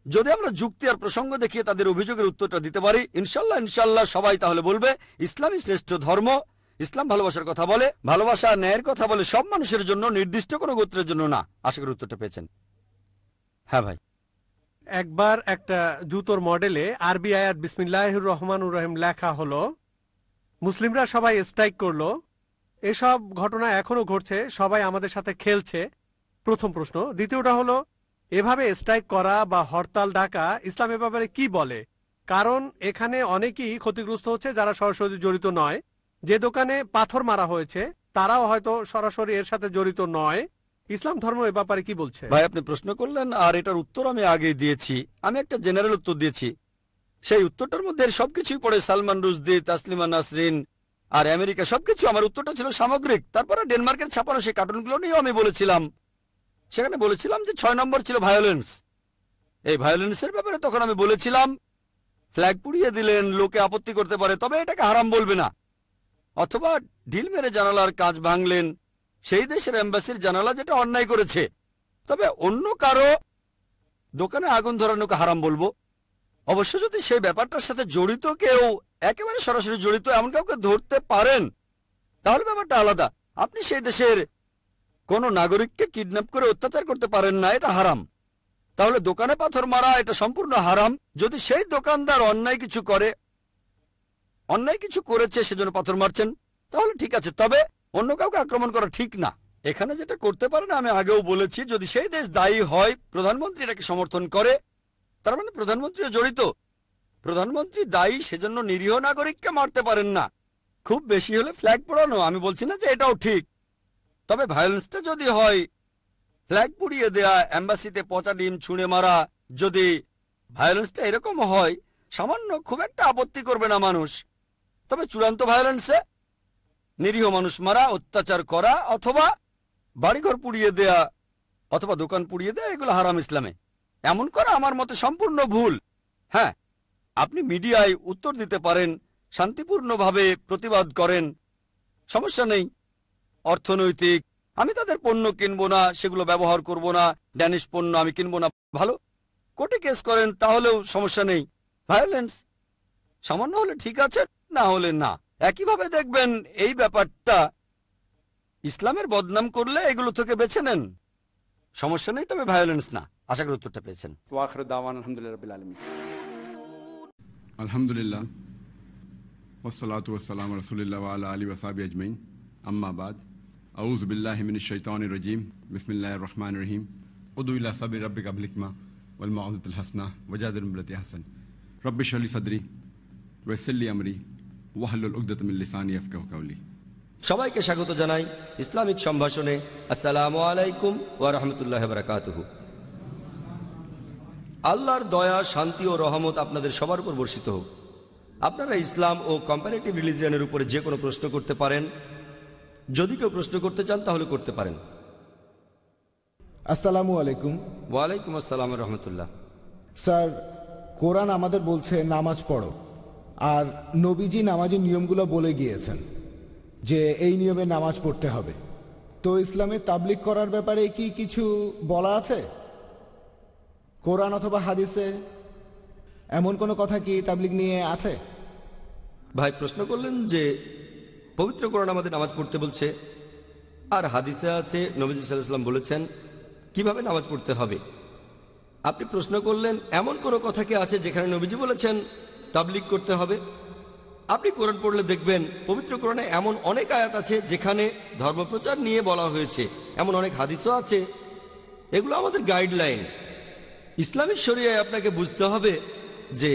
E: যদি আমরা যুক্তি আর প্রসঙ্গ দেখিয়ে তাদের অভিযোগের উত্তরটা দিতে পারি, ইনশাল্লাহ সবাই তাহলে বলবে ইসলামই শ্রেষ্ঠ ধর্ম। ইসলাম ভালোবাসার কথা বলে, ভালোবাসা আর ন্যায়ের কথা বলে, সব মানুষের জন্য, নির্দিষ্ট কোনো গোত্রের জন্য না। আশা করি উত্তরটা পেয়েছেন। হ্যাঁ ভাই।
A: একবার একটা জুতোর মডেলে আরবি আয়াত বিসমিল্লাহির রহমানুর রহিম লেখা হলো, মুসলিমরা সবাই স্ট্রাইক করলো। এসব ঘটনা এখনো ঘটছে, সবাই আমাদের সাথে খেলছে। প্রথম প্রশ্ন। দ্বিতীয়টা হলো, এভাবে স্ট্রাইক করা বা হরতাল ডাকা ইসলামের ব্যাপারে কি বলে? কারণ এখানে অনেকেই ক্ষতিগ্রস্ত হচ্ছে যারা সরাসরি জড়িত নয়। যে দোকানে পাথর মারা হয়েছে তারাও হয়তো সরাসরি এর সাথে জড়িত নয়। ইসলাম ধর্ম এ ব্যাপারে কি বলছে?
E: ভাই আপনি প্রশ্ন করলেন আর এটার উত্তর আমি আগেই দিয়েছি। আমি একটা জেনারেল উত্তর দিয়েছি। সেই উত্তরটার মধ্যে সবকিছুই পড়ে, সালমান রুশদি, তাসলিমা নাসরিন আর আমেরিকা সবকিছু। আমার উত্তরটা ছিল সামগ্রিক। তারপরে ডেনমার্কের ছাপানো সেই কার্টুনগুলো নিয়েও আমি বলেছিলাম। সেখানে বলেছিলাম যে 6 নম্বর ছিল ভায়োলেন্স। এই ভায়োলেন্সের ব্যাপারে তখন আমি বলেছিলাম ফ্ল্যাগ পুড়িয়ে দিলেন, লোকে আপত্তি করতে পারে, তবে এটাকে হারাম বলবে না। অথবা ঢিল মেরে জানালার কাঁচ ভাঙলেন, সেই দেশের এম্বাসির জানালা যেটা অন্যায় করেছে, তবে অন্য কারো দোকানে আগুন ধরানোকে হারাম বলবো। অবশ্য যদি সেই ব্যাপারটার সাথে জড়িত কেউ, একেবারে সরাসরি জড়িত এমন কাউকে ধরতে পারেন, তাহলে ব্যাপারটা আলাদা। আপনি সেই দেশের কোন নাগরিককে কিডন্যাপ করে অত্যাচার করতে পারেন না, এটা হারাম। তাহলে দোকানে পাথর মারা এটা সম্পূর্ণ হারাম। যদি সেই দোকানদার অন্যায় কিছু করেছে সেজন্য পাথর মারছেন, তাহলে ঠিক আছে, তবে অন্য কাউকে আক্রমণ করা ঠিক না। এখানে যেটা করতে পারেন আমি আগেও বলেছি, যদি সেই দেশ দায়ী হয়, প্রধানমন্ত্রী এটাকে সমর্থন করে, তার মানে প্রধানমন্ত্রীও জড়িত। প্রধানমন্ত্রী দায়ী, সেজন্য নিরীহ নাগরিককে মারতে পারেন না। খুব বেশি হলে ফ্ল্যাগ পোড়ানো, আমি বলছি না যে এটাও ঠিক। তবে ভায়োলেন্সটা যদি হয় ফ্ল্যাগ পুড়িয়ে দেয়া, এম্বাসিতে পচা ডিম ছুঁড়ে মারা, যদি ভায়োলেন্সটা এরকম হয়, সামান্য খুব একটা আপত্তি করবে না মানুষ। তবে চূড়ান্ত ভায়োলেন্সে নিরীহ মানুষ মারা, অত্যাচার করা, অথবা বাড়িঘর পুড়িয়ে দেয়া, অথবা দোকান পুড়িয়ে দেয়া, এগুলো হারাম ইসলামে। এমন করা আমার মতে সম্পূর্ণ ভুল। হ্যাঁ, আপনি মিডিয়ায় উত্তর দিতে পারেন, শান্তিপূর্ণভাবে প্রতিবাদ করেন, সমস্যা নেই। অর্থনৈতিক, আমি তাদের পণ্য কিনবো না, সেগুলো ব্যবহার করব না, ড্যানিশ পণ্য আমি কিনবো না, ভালো। কোর্টে কেস করেন, তাহলেও সমস্যা নেই। ভায়োলেন্স সামান্য হলে ঠিক আছে, না হলে না। একইভাবে দেখবেন এই ব্যাপারটা ইসলামের বদনাম করলে এগুলো থেকে বেছে নেন, সমস্যা নেই, তবে ভায়োলেন্স না। আশা করি উত্তরটা পেয়েছেন।
D: ওয়াখির দাওয়ান আলহামদুলিল্লাহ রাব্বিল আলামিন। আলহামদুলিল্লাহ ওয়াসসালাতু ওয়াসসালামু আলা রাসূলিল্লাহ ওয়া আলা আলিহি ওয়া সাহবিহি আজমাইন। আম্মা বাদ। আউযু বিল্লাহি মিনাশ শাইতানির রাজীম। বিসমিল্লাহির রহমানির রহিম। উদু ইলা সাবিলি রাব্বিকা বিল হিকমা ওয়াল মাউযিজাতিল হাসানা ওয়াজাদিলহুম বিল্লাতি আহসান। রব্বি ইশরাহ লি সাদরি ওয়া ইয়াসসির লি আমরি ওয়াহলুল উকদাতাম মিন লিসানি ইয়াফকাহু কাওলি।
E: সবাইকে স্বাগত জানাই ইসলামিক সম্ভাষণে। আসসালামু আলাইকুম ওয়া রাহমাতুল্লাহি ওয়া বারাকাতুহু। আল্লাহর দয়া, শান্তি ও রহমত আপনাদের সবার উপর বর্ষিত হোক। আপনারা ইসলাম ও কম্পারেটিভ রিলিজিয়নের উপরে যে কোনো প্রশ্ন করতে পারেন। যদি কেউ প্রশ্ন করতে চান তাহলে করতে পারেন।
F: আসসালামু আলাইকুম।
E: ওয়ালাইকুম আসসালাম রহমতুল্লাহ।
F: স্যার, কোরআন আমাদের বলছে নামাজ পড়ো, আর নবীজি নামাজের নিয়মগুলো বলে গিয়েছেন যে এই নিয়মে নামাজ পড়তে হবে। তো ইসলামে তাবলিগ করার ব্যাপারে কি কিছু বলা আছে কোরআন অথবা হাদিসে? এমন কোনো কথা কি তাবলিগ নিয়ে আছে?
E: ভাই প্রশ্ন করলেন যে পবিত্র কোরআন আমাদের নামাজ পড়তে বলছে, আর হাদিসে আছে নবীজি সাল্লাল্লাহু আলাইহি ওয়াসাল্লাম বলেছেন কিভাবে নামাজ পড়তে হবে। আপনি প্রশ্ন করলেন এমন কোনো কথা কি আছে যেখানে নবীজি বলেছেন তাবলিগ করতে হবে? আপনি কোরআন পড়লে দেখবেন পবিত্র কোরআনে এমন অনেক আয়াত আছে যেখানে ধর্মপ্রচার নিয়ে বলা হয়েছে, এমন অনেক হাদিসও আছে। এগুলো আমাদের গাইডলাইন। ইসলামী শরিয়ায় আপনাকে বুঝতে হবে যে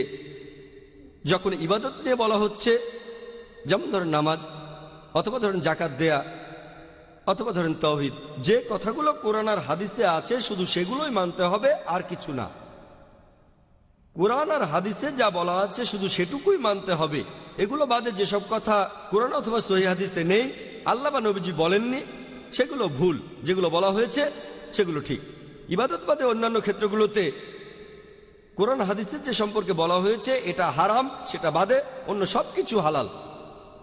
E: যখন ইবাদত নিয়ে বলা হচ্ছে, যেমন ধরেন নামাজ, অথবা ধরেন জাকাত দেয়া, অথবা ধরেন তাওহীদ, যে কথাগুলো কোরআন আর হাদিসে আছে শুধু সেগুলোই মানতে হবে, আর কিছু না। কোরআন আর হাদিসে যা বলা আছে শুধু সেটুকুই মানতে হবে। এগুলো বাদে যেসব কথা কোরআন অথবা সহিহ হাদিসে নেই, আল্লাহ বা নবীজি বলেননি, সেগুলো ভুল। যেগুলো বলা হয়েছে সেগুলো ঠিক। ইবাদত বাদে অন্যান্য ক্ষেত্রগুলোতে কোরআন হাদিসের যে সম্পর্কে বলা হয়েছে এটা হারাম, সেটা বাদে অন্য সব কিছু হালাল।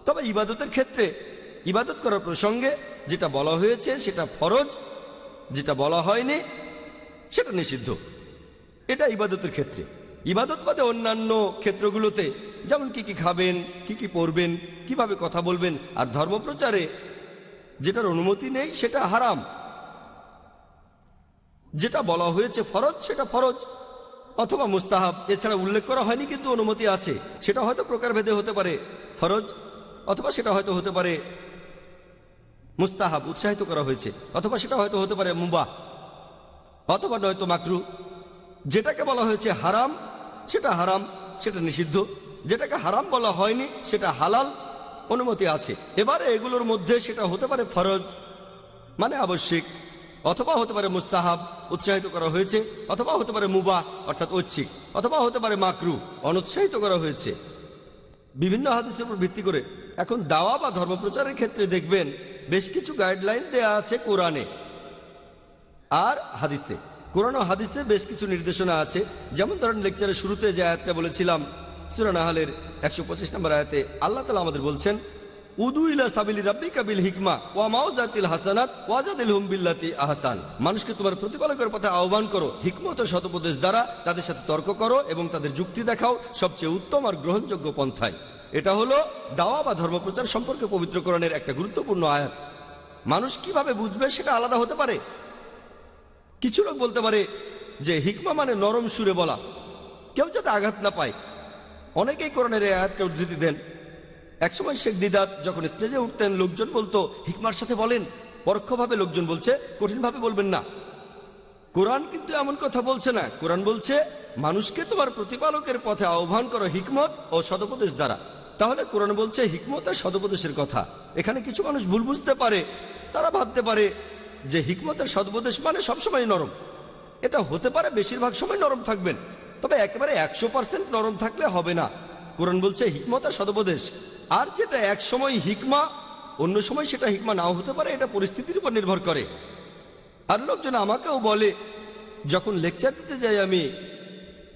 E: তবে ইবাদতের ক্ষেত্রে ইবাদত করার প্রসঙ্গে যেটা বলা হয়েছে সেটা ফরজ, যেটা বলা হয়নি সেটা নিষিদ্ধ। এটা ইবাদতের ক্ষেত্রে। ইবাদত বাদে অন্যান্য ক্ষেত্রগুলোতে যেমন কি কি খাবেন, কি কি পড়বেন, কিভাবে কথা বলবেন, আর ধর্মপ্রচারে যেটার অনুমতি নেই সেটা হারাম। যেটা বলা হয়েছে ফরজ সেটা ফরজ অথবা মুস্তাহাব, এছাড়া উল্লেখ করা হয়নি কিন্তু অনুমতি আছে। সেটা হয়তো প্রকারভেদে হতে পারে ফরজ, অথবা সেটা হয়তো হতে পারে মুস্তাহাব, উৎসাহিত করা হয়েছে, অথবা সেটা হয়তো হতে পারে মুবাহ, অথবা নয়তো মাকরু। যেটাকে বলা হয়েছে হারাম সেটা হারাম, সেটা নিষিদ্ধ। যেটাকে হারাম বলা হয়নি সেটা হালাল, অনুমতি আছে। এবারে এগুলোর মধ্যে সেটা হতে পারে ফরজ মানে আবশ্যিক, অথবা হতে পারে মুস্তাহাব, উৎসাহিত করা হয়েছে, অথবা হতে পারে মুবাহ অর্থাৎ ঐচ্ছিক, অথবা হতে পারে মাকরু, অনুৎসাহিত করা হয়েছে। বিভিন্ন হাদিসের উপর ভিত্তি করে এখন দাওয়া বা ধর্মপ্রচারের ক্ষেত্রে দেখবেন বেশ কিছু গাইডলাইন দেয়া আছে কোরআনে আর হাদিসে। কোরআন ও হাদিসে বেশ কিছু নির্দেশনা আছে। যেমন ধরেন লেকচারের শুরুতে যে আয়াতটা বলেছিলাম, সূরা নাহলের 125 নম্বর আয়াতে আল্লাহ তাআলা আমাদের বলছেন, উদু ইলা সাবিলি রাব্বিকা বিল হিকমা ওয়া মাউযাতিল হাসানাত ওয়াজাদিলহুম বিল্লাতি আহসান। মানুষকে তোমার প্রতিপালকের পথে আহ্বান করো, হিকমত ও সদুপদেশ দ্বারা তাদের সাথে তর্ক করো এবং তাদের যুক্তি দেখাও সবচেয়ে উত্তম আর গ্রহণযোগ্য পন্থায়। এটা হলো দাওয়া বা ধর্মপ্রচার সম্পর্কে পবিত্র কোরআনের একটা গুরুত্বপূর্ণ আয়াত। মানুষ কিভাবে বুঝবে সেটা আলাদা হতে পারে। কিছু লোক বলতে পারে যে হিকমা মানে নরম সুরে বলা, কেউ যাতে আঘাত না পায়। অনেকেই কোরআনের এই আয়াতকে উদ্ধৃতি দেন। একসময় শেখ দিদাত যখন স্টেজে উঠতেন লোকজন বলতো হিকমার সাথে বলেন, পরোক্ষভাবে লোকজন বলছে কঠিনভাবে বলবেন না। কোরআন কিন্তু এমন কথা বলছে না। কোরআন বলছে মানুষকে তোমার প্রতিপালকের পথে আহ্বান করো হিকমত ও সদুপদেশ দ্বারা। তাহলে কোরআন বলছে হিকমত আর সদুপদেশের কথা। এখানে কিছু মানুষ ভুল বুঝতে পারে, তারা ভাবতে পারে যে হিকমত আর সদুপদেশ মানে সবসময় নরম। এটা হতে পারে, বেশিরভাগ সময় নরম থাকবেন, তবে একেবারে 100% নরম থাকলে হবে না। কোরআন বলছে হিকমত আর সদুপদেশ। আর যেটা এক সময় হিকমা অন্য সময় সেটা হিকমা নাও হতে পারে, এটা পরিস্থিতির উপর নির্ভর করে। আর লোকজন আমাকেও বলে, যখন লেকচার দিতে যাই আমি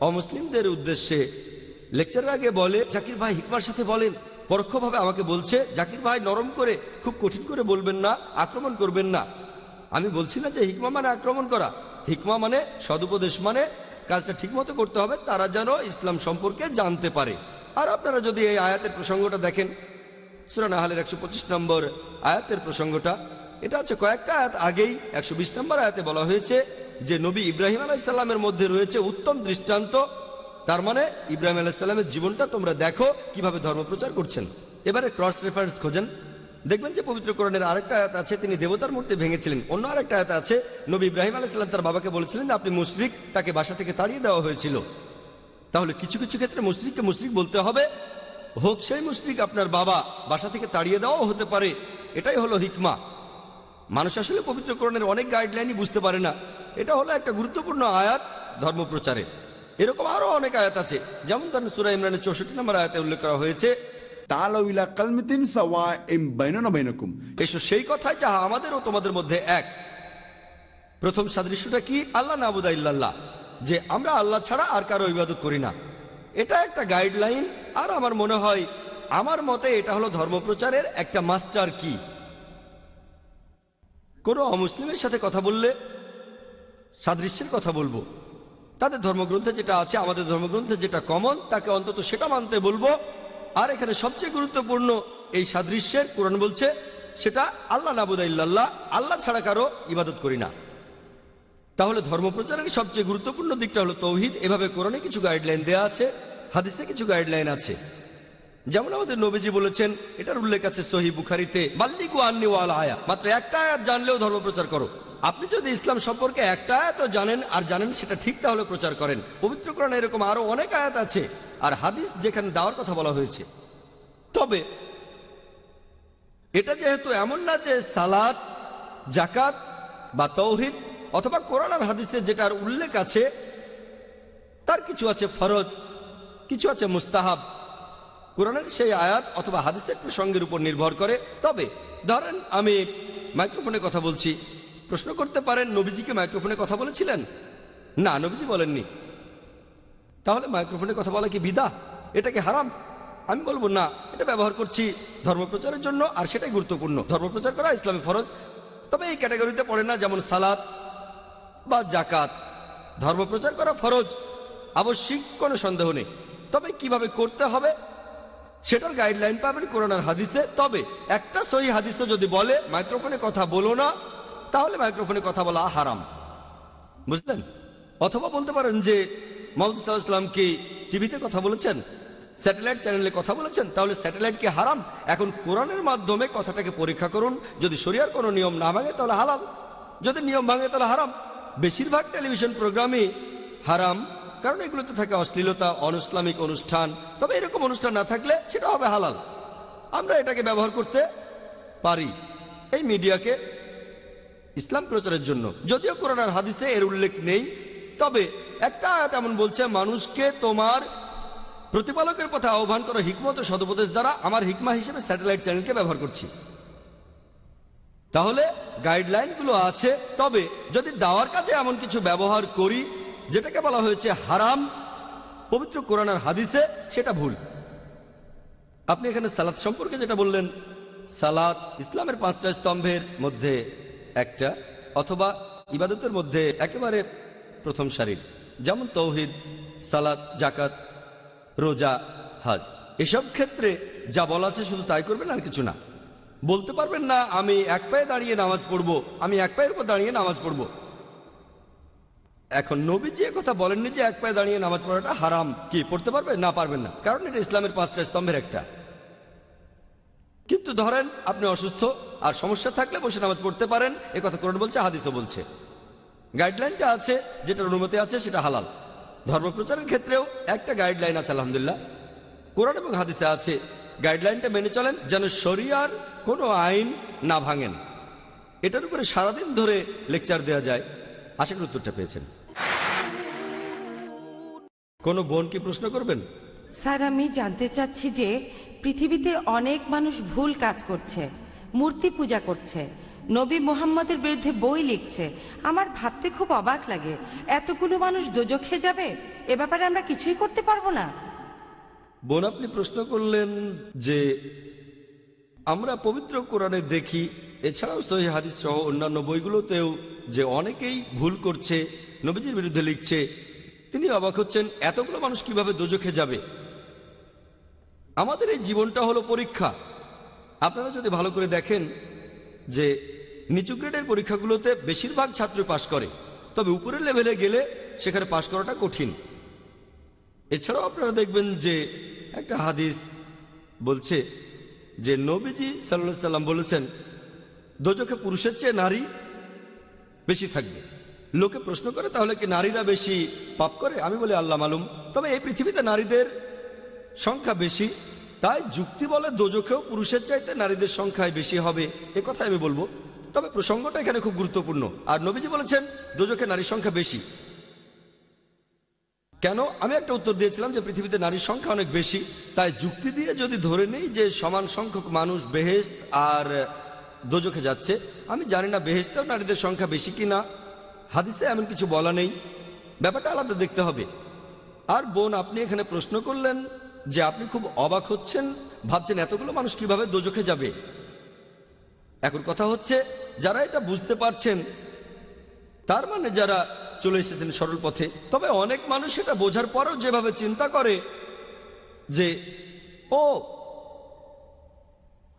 E: অমুসলিমদের উদ্দেশ্যে, লেকচারের আগে বলে জাকির ভাই হিকমার সাথে বলেন। পরোক্ষভাবে আমাকে বলছে জাকির ভাই নরম করে, খুব কঠিন করে বলবেন না, আক্রমণ করবেন না। আমি বলছি না যে হিকমা মানে আক্রমণ করা। হিকমা মানে সদুপদেশ, মানে কাজটা ঠিকমতো করতে হবে, তারা যেন ইসলাম সম্পর্কে জানতে পারে। আর আপনারা যদি এই আয়াতের প্রসঙ্গটা দেখেন, সূরা নাহলের 125 নম্বর আয়াতের প্রসঙ্গটা, এটা হচ্ছে কয়েকটা আয়াত আগেই 120 নম্বর আয়াতে বলা হয়েছে যে নবী ইব্রাহিম আলাইহিস সালামের মধ্যে রয়েছে উত্তম দৃষ্টান্ত। তার মানে ইব্রাহিম আলাইহিস সালামের জীবনটা তোমরা দেখো কিভাবে ধর্মপ্রচার করছেন। এবারে ক্রস রেফারেন্স খোঁজেন, দেখবেন যে পবিত্র কোরআনের আরেকটা আয়াত আছে তিনি দেবতার মূর্তি ভেঙেছিলেন। অন্য আরেকটা আয়াত আছে নবী ইব্রাহিম আলাইহিস সালাম তার বাবাকে বলেছিলেন আপনি মুশরিক, তাকে বাসা থেকে তাড়িয়ে দেওয়া হয়েছিল। তাহলে কিছু কিছু ক্ষেত্রে মুশরিককে মুশরিক বলতে হবে, হোক সেই মুশরিক আপনার বাবা, বাসা থেকে তাড়িয়ে দেওয়াও হতে পারে। এটাই হলো হিকমা। মানুষ আসলে পবিত্র কোরআনের অনেক গাইডলাইনই বুঝতে পারে না। এটা হলো একটা গুরুত্বপূর্ণ আয়াত ধর্মপ্রচারে। এরকম আরো অনেক আয়াত আছে, যেমন ধরেন সূরা ইমরানের 64 নম্বর আয়াতে উল্লেখ করা হয়েছে
D: তাআলাউ ইলা কালমাতিন সাওয়াইন বাইনানা বাইনাকুম,
E: এসো সেই কথায় যাহা আমাদের ও তোমাদের মধ্যে এক। প্রথম সাদৃশ্যটা কি? আল্লাহ নাবুদা ইল্লাল্লাহ, যে আমরা আল্লাহ ছাড়া আর কারো ইবাদত করি না। এটা একটা গাইডলাইন। আর আমার মনে হয়, আমার মতে এটা হলো ধর্মপ্রচারের একটা মাস্টার কি। কোনো অমুসলিমের সাথে কথা বললে সাদৃশ্যের কথা বলবো। তাদের ধর্মগ্রন্থে যেটা আছে, আমাদের ধর্মগ্রন্থে যেটা কমন, তাকে অন্তত সেটা মানতে বলবো। আর এখানে সবচেয়ে গুরুত্বপূর্ণ এই সাদৃশ্যের, কোরআন বলছে সেটা আল্লাহ নাবুদা ইল্লাল্লাহ, আল্লাহ ছাড়া কারো ইবাদত করি না। তাহলে ধর্মপ্রচারের সবচেয়ে গুরুত্বপূর্ণ দিকটা হলো তৌহিদ। এভাবে কোরআনে কিছু গাইডলাইন দেয়া আছে, হাদিসে কিছু গাইডলাইন আছে। যেমন আমাদের নবীজি বলেছেন, এটার উল্লেখ আছে সহিহ বুখারীতে, বাল্লিগু আন্নী ওয়ালা আয়া, মাত্র একটা আয়াত জানলেও ধর্মপ্রচার করো। আপনি যদি ইসলাম সম্পর্কে একটা আয়াতও জানেন আর জানেন সেটা ঠিক, তাহলে প্রচার করেন। পবিত্র কোরআনে এরকম আরো অনেক আয়াত আছে আর হাদিস যেখানে দাওয়ার কথা বলা হয়েছে। তবে এটা যেহেতু এমন না যে সালাত, জাকাত বা তৌহিদ অথবা কোরআন আর হাদিসে যেটার উল্লেখ আছে তার কিছু আছে ফরজ, কিছু আছে মুস্তাহাব। কোরআনের সেই আয়াত অথবা হাদিসের প্রসঙ্গের উপর নির্ভর করে। তবে ধরেন আমি মাইক্রোফোনে কথা বলছি, প্রশ্ন করতে পারেন নবীজিকে মাইক্রোফোনে কথা বলেছিলেন? না, নবীজি বলেননি। তাহলে মাইক্রোফোনে কথা বলা কি বিদআহ? এটা কি হারাম? আমি বলবো না, এটা ব্যবহার করছি ধর্মপ্রচারের জন্য, আর সেটাই গুরুত্বপূর্ণ। ধর্মপ্রচার করা ইসলামে ফরজ, তবে এই ক্যাটাগরিতে পড়ে না যেমন সালাত বা জাকাত। ধর্মপ্রচার করা ফরজ, আবশ্যিক, কোনো সন্দেহ নেই। তবে কিভাবে করতে হবে সেটার গাইডলাইন পাবেন কোরআন আর হাদিসে। তবে একটা সহিহ হাদিসও যদি বলে মাইক্রোফোনে কথা বলো না, তাহলে মাইক্রোফোনে কথা বলা হারাম, বুঝলেন? অথবা বলতে পারেন যে মুহাম্মদ সাল্লাল্লাহু আলাইহি ওয়াসাল্লাম কি টিভিতে কথা বলেছেন, স্যাটেলাইট চ্যানেলে কথা বলেছেন? তাহলে স্যাটেলাইট কি হারাম? এখন কোরআনের মাধ্যমে কথাটাকে পরীক্ষা করুন, যদি শরিয়ার কোনো নিয়ম না ভাঙে তাহলে হালাল, যদি নিয়ম ভাঙে তাহলে হারাম। বেশিরভাগ টেলিভিশন প্রোগ্রামই হারাম, কারণ এগুলোতে থাকে অশ্লীলতা, অনইসলামিক অনুষ্ঠান। তবে এরকম অনুষ্ঠান না থাকলে সেটা হবে হালাল। আমরা এটাকে ব্যবহার করতে পারি এই মিডিয়াকে ইসলাম প্রচারের জন্য, যদিও কোরআন আর হাদিসে এর উল্লেখ নেই। তবে একটা আয়াত এমন বলছে, মানুষকে তোমার প্রতিপালকের পথে আহ্বান করো হিকমত ও সদুপদেশ দ্বারা। আমার হিকমা হিসেবে স্যাটেলাইট চ্যানেলকে ব্যবহার করছি। তাহলে গাইডলাইনগুলো আছে। তবে যদি দাওয়ার কাজে এমন কিছু ব্যবহার করি যেটাকে বলা হয়েছে হারাম পবিত্র কোরআন আর হাদিসে, সেটা ভুল। আপনি এখানে সালাত সম্পর্কে যেটা বললেন, সালাত ইসলামের 5টা স্তম্ভের মধ্যে একটা, অথবা ইবাদতের মধ্যে একেবারে প্রথম সারির, যেমন তৌহিদ, সালাত, জাকাত, রোজা, হজ। এসব ক্ষেত্রে যা বলা আছে শুধু তাই করবেন, আর কিছু না। বলতে পারবেন না আমি এক পায়ে দাঁড়িয়ে নামাজ পড়বো, আমি এক পায়ের উপর দাঁড়িয়ে নামাজ পড়বো। এখন নবীজি কথা বলেননি যে এক পায়ে দাঁড়িয়ে নামাজ পড়াটা হারাম। কি পড়তে পারবে? না, পারবেন না, কারণ এটা ইসলামের 5টা স্তম্ভের একটা। কিন্তু ধরেন আপনি অসুস্থ আর সমস্যা থাকলে বসে নামাজ পড়তে পারেন, এ কথা কোরআন বলছে, হাদিসও বলছে। গাইডলাইনটা আছে, যেটার অনুমতি আছে সেটা হালাল। ধর্মপ্রচারের ক্ষেত্রেও একটা গাইডলাইন আছে, আলহামদুলিল্লাহ কোরআন এবং হাদিসে আছে। গাইডলাইনটা মেনে চলেন যেন শরিয়ার কোনো আইন না ভাঙেন। এটার উপরে সারাদিন ধরে লেকচার দেওয়া যায়। আশা করি উত্তরটা পেয়েছেন। কোনো বোন কি প্রশ্ন করবেন?
C: স্যার, আমি জানতে চাচ্ছি যে পৃথিবীতে অনেক মানুষ ভুল কাজ করছে, মূর্তি পূজা করছে, নবী মুহাম্মদের বিরুদ্ধে বই লিখছে। আমার ভাবতে খুব অবাক লাগে, এতগুলো মানুষ দোজখে যাবে, এ ব্যাপারে আমরা কিছুই করতে পারবো না।
E: বোন, আপনি প্রশ্ন করলেন যে আমরা পবিত্র কোরআনে দেখি, এছাড়াও সহিহ হাদিস সহ অন্যান্য বইগুলোতেও, যে অনেকেই ভুল করছে, নবীজির বিরুদ্ধে লিখছে। তিনি অবাক হচ্ছেন এতগুলো মানুষ কিভাবে দোজখে যাবে। আমাদের এই জীবনটা হলো পরীক্ষা। আপনারা যদি ভালো করে দেখেন যে নিচু গ্রেডের পরীক্ষাগুলোতে বেশিরভাগ ছাত্র পাশ করে, তবে উপরের লেভেলে গেলে সেখানে পাশ করাটা কঠিন। এছাড়াও আপনারা দেখবেন যে একটা হাদিস বলছে যে নবীজি সাল্লাল্লাহু আলাইহি সাল্লাম বলেছেন দোজখে পুরুষের চেয়ে নারী বেশি থাকবে। লোকে প্রশ্ন করে তাহলে কি নারীরা বেশি পাপ করে? আমি বলি আল্লাহ মালুম। তবে এই পৃথিবীতে নারীদের সংখ্যা বেশি, তাই যুক্তি বলে দোজখেও পুরুষের চাইতে নারীদের সংখ্যায় বেশি হবে, এ কথা আমি বলবো। তবে প্রসঙ্গটা এখানে খুব গুরুত্বপূর্ণ। আর নবীজি বলেছেন দোজখে নারীর সংখ্যা বেশি। কেন? আমি একটা উত্তর দিয়েছিলাম যে পৃথিবীতে নারীর সংখ্যা অনেক বেশি, তাই যুক্তি দিয়ে যদি ধরে নেই যে সমান সংখ্যক মানুষ বেহেশত আর দোজখে যাচ্ছে। আমি জানি না বেহেশতেও নারীদের সংখ্যা বেশি কিনা, হাদিসে এমন কিছু বলা নেই, ব্যাপারটা আলাদা দেখতে হবে। আর বোন, আপনি এখানে প্রশ্ন করলেন যে আপনি খুব অবাক হচ্ছেন, ভাবছেন এতগুলো মানুষ কিভাবে দোজখে যাবে। এখন কথা হচ্ছে যারা এটা বুঝতে পারছেন, তার মানে যারা চলে এসেছেন সরল পথে। তবে অনেক মানুষ এটা বোঝার পরও যেভাবে চিন্তা করে যে ও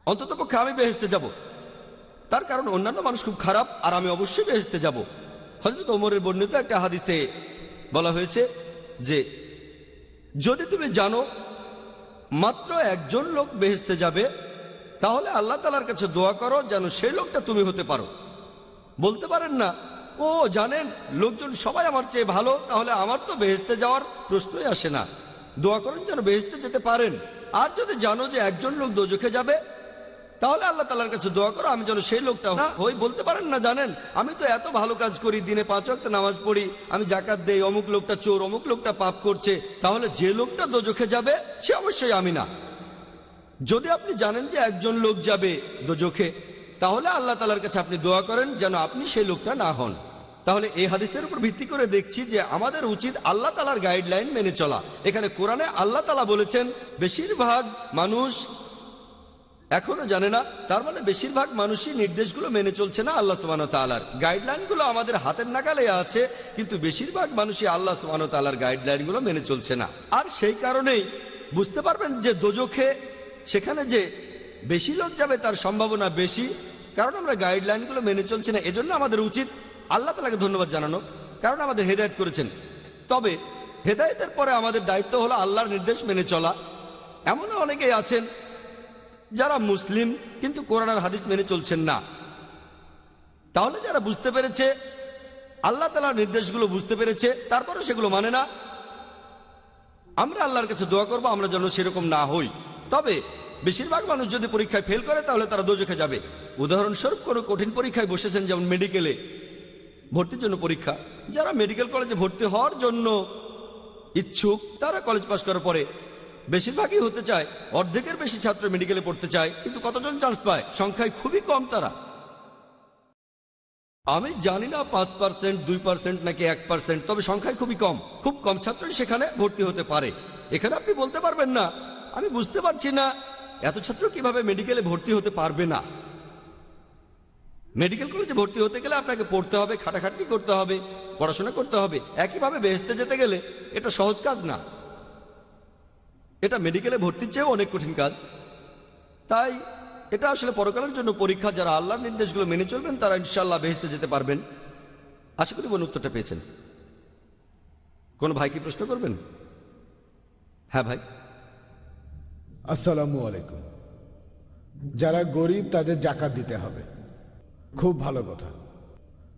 E: অন্ততপক্ষে আমি বেহেশতে যাব, তার কারণ অন্যান্য মানুষ খুব খারাপ আর আমি অবশ্যই বেহেশতে যাব। হযরত ওমরের বর্ণিত একটা হাদিসে বলা হয়েছে যে যদি তুমি জানো মাত্র একজন লোক বেহেশতে যাবে, তাহলে আল্লাহ তাআলার কাছে দোয়া করো যেন সেই লোকটা তুমি হতে পারো। বলতে পারেন না ও জানেন লোকজন সবাই আমার চেয়ে ভালো, তাহলে আমার তো বেহেশতে যাওয়ার প্রশ্নই আসে না। দোয়া করেন যেন বেহেশতে যেতে পারেন। আর যদি জানো যে একজন লোক দোজখে যাবে, তাহলে আল্লাহ তাআলার কাছে দোয়া করো আমি যেন সেই লোকটা হই। বলতে পারেন না, জানেন আমি তো এত ভালো কাজ করি, দিনে 5 ওয়াক্ত নামাজ পড়ি, আমি জাকাত দেই, অমুক লোকটা চোর, অমুক লোকটা পাপ করছে, তাহলে যে লোকটা দোজখে যাবে সে অবশ্যই আমি না। যদি আপনি জানেন যে একজন লোক যাবে দোজখে, তাহলে আল্লাহ তাআলার কাছে আপনি দোয়া করেন যেন আপনি সেই লোকটা না হন। তাহলে এই হাদিসের উপর ভিত্তি করে দেখছি যে আমাদের উচিত আল্লাহ তাআলার গাইডলাইন মেনে চলা। এখানে কোরআনে আল্লাহ তাআলা বলেছেন বেশিরভাগ মানুষ এখনো জানে না, তার মানে বেশিরভাগ মানুষই নির্দেশগুলো মেনে চলছে না। আল্লাহ সুবহানাহু ওয়া তাআলার গাইডলাইনগুলো আমাদের হাতের নাগালে আছে, কিন্তু বেশিরভাগ মানুষই আল্লাহ সুবহানাহু ওয়া তাআলার গাইডলাইনগুলো মেনে চলছে না। আর সেই কারণেই বুঝতে পারবেন যে দোজখে সেখানে যে বেশি লোক যাবে তার সম্ভাবনা বেশি, কারণ আমরা গাইডলাইনগুলো মেনে চলছি না। এজন্য আমাদের উচিত আল্লাহ তাআলাকে ধন্যবাদ জানানো, কারণ আমাদের হেদায়েত করেছেন। তবে হেদায়েতের পরে আমাদের দায়িত্ব হলো আল্লাহর নির্দেশ মেনে চলা। এমনও অনেকেই আছেন যারা মুসলিম কিন্তু কোরআন আর হাদিস মেনে চলছেন না। তাহলে যারা বুঝতে পেরেছে, আল্লাহ তাআলার নির্দেশগুলো বুঝতে পেরেছে, তারপরে সেগুলো মানে না, আমরা আল্লাহর কাছে দোয়া করব আমরা যেন সেরকম না হই। তবে বেশিরভাগ মানুষ যদি পরীক্ষায় ফেল করে তাহলে তারা দোজখে যাবে। উদাহরণস্বরূপ কোনো কঠিন পরীক্ষায় বসেছেন, যেমন মেডিকেলে ভর্তির জন্য পরীক্ষা, যারা মেডিকেল কলেজে ভর্তি হওয়ার জন্য ইচ্ছুক তারা কলেজ পাস করার পরে বেশিরভাগই হতে চায়, অর্ধেকের বেশি ছাত্র মেডিকেলে পড়তে চায়, কিন্তু কতজন চান্স পায়? সংখ্যায় খুবই কম তারা। আমি জানি না 5%, 2% নাকি 1%, তবে সংখ্যায় খুবই কম। খুব কম ছাত্রই সেখানে ভর্তি হতে পারে। এখানে আপনি বলতে পারবেন না আমি বুঝতে পারছি না এত ছাত্র কিভাবে মেডিকেলে ভর্তি হতে পারবে না। মেডিকেল কলেজে ভর্তি হতে গেলে আপনাকে পড়তে হবে, খাটাখাটনি করতে হবে, পড়াশোনা করতে হবে। একইভাবে বেহেশতে যেতে গেলে এটা সহজ কাজ না, এটা মেডিকেলে ভর্তির চেয়েও অনেক কঠিন কাজ। তাই এটা আসলে পরকালের জন্য পরীক্ষা। যারা আল্লাহর নির্দেশগুলো মেনে চলবেন তারা ইনশাআল্লাহ বেহেশতে যেতে পারবেন। আশা করি বোন উত্তরটা পেয়েছেন। কোন ভাই কি প্রশ্ন করবেন? হ্যাঁ ভাই।
F: আসসালামু আলাইকুম। যারা গরিব তাদের জাকাত দিতে হবে, খুব ভালো কথা।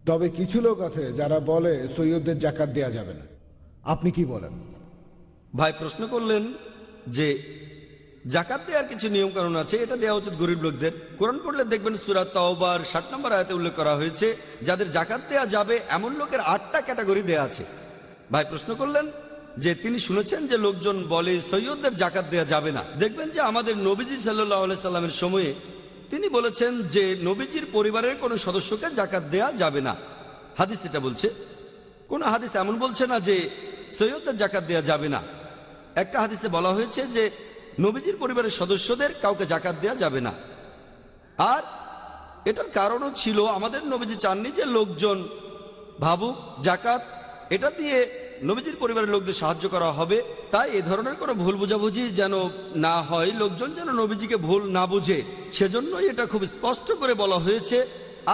F: তবে কিছু লোক আছে যারা বলে সৈয়দদের জাকাত দেয়া যাবে না, আপনি কি বলেন?
E: ভাই প্রশ্ন করলেন যে জাকাত দেওয়ার কিছু নিয়ম কানুন আছে, এটা দেওয়া উচিত গরিব লোকদের। কোরআন পড়লে দেখবেন সূরা তাওবার 60 নম্বর আয়াতে উল্লেখ করা হয়েছে যাদের জাকাত দেওয়া যাবে এমন লোকের 8টা ক্যাটাগরি দেয়া আছে। ভাই প্রশ্ন করলেন যে তিনি শুনেছেন যে লোকজন বলে সৈয়দদের জাকাত দেওয়া যাবে না। দেখবেন যে আমাদের নবীজি সাল্লাল্লাহু আলাইহি সাল্লামের সময়ে তিনি বলেছেন যে নবীজির পরিবারের কোনো সদস্যকে জাকাত দেয়া যাবে না। হাদিস এটা বলছে। কোন হাদিস এমন বলছে না যে সৈয়দদের জাকাত দেয়া যাবে না। একটা হাদিসে বলা হয়েছে যে নবীজির পরিবারের সদস্যদের কাউকে জাকাত দেয়া যাবে না। আর এটার কারণও ছিল আমাদের নবীজি চাননি যে লোকজন ভাবুক জাকাত এটা দিয়ে নবীজির পরিবারের লোকদের সাহায্য করা হবে। তাই এ ধরনের কোনো ভুল বোঝাবুঝি যেন না হয়, লোকজন যেন নবীজিকে ভুল না বুঝে, সেজন্যই এটা খুব স্পষ্ট করে বলা হয়েছে।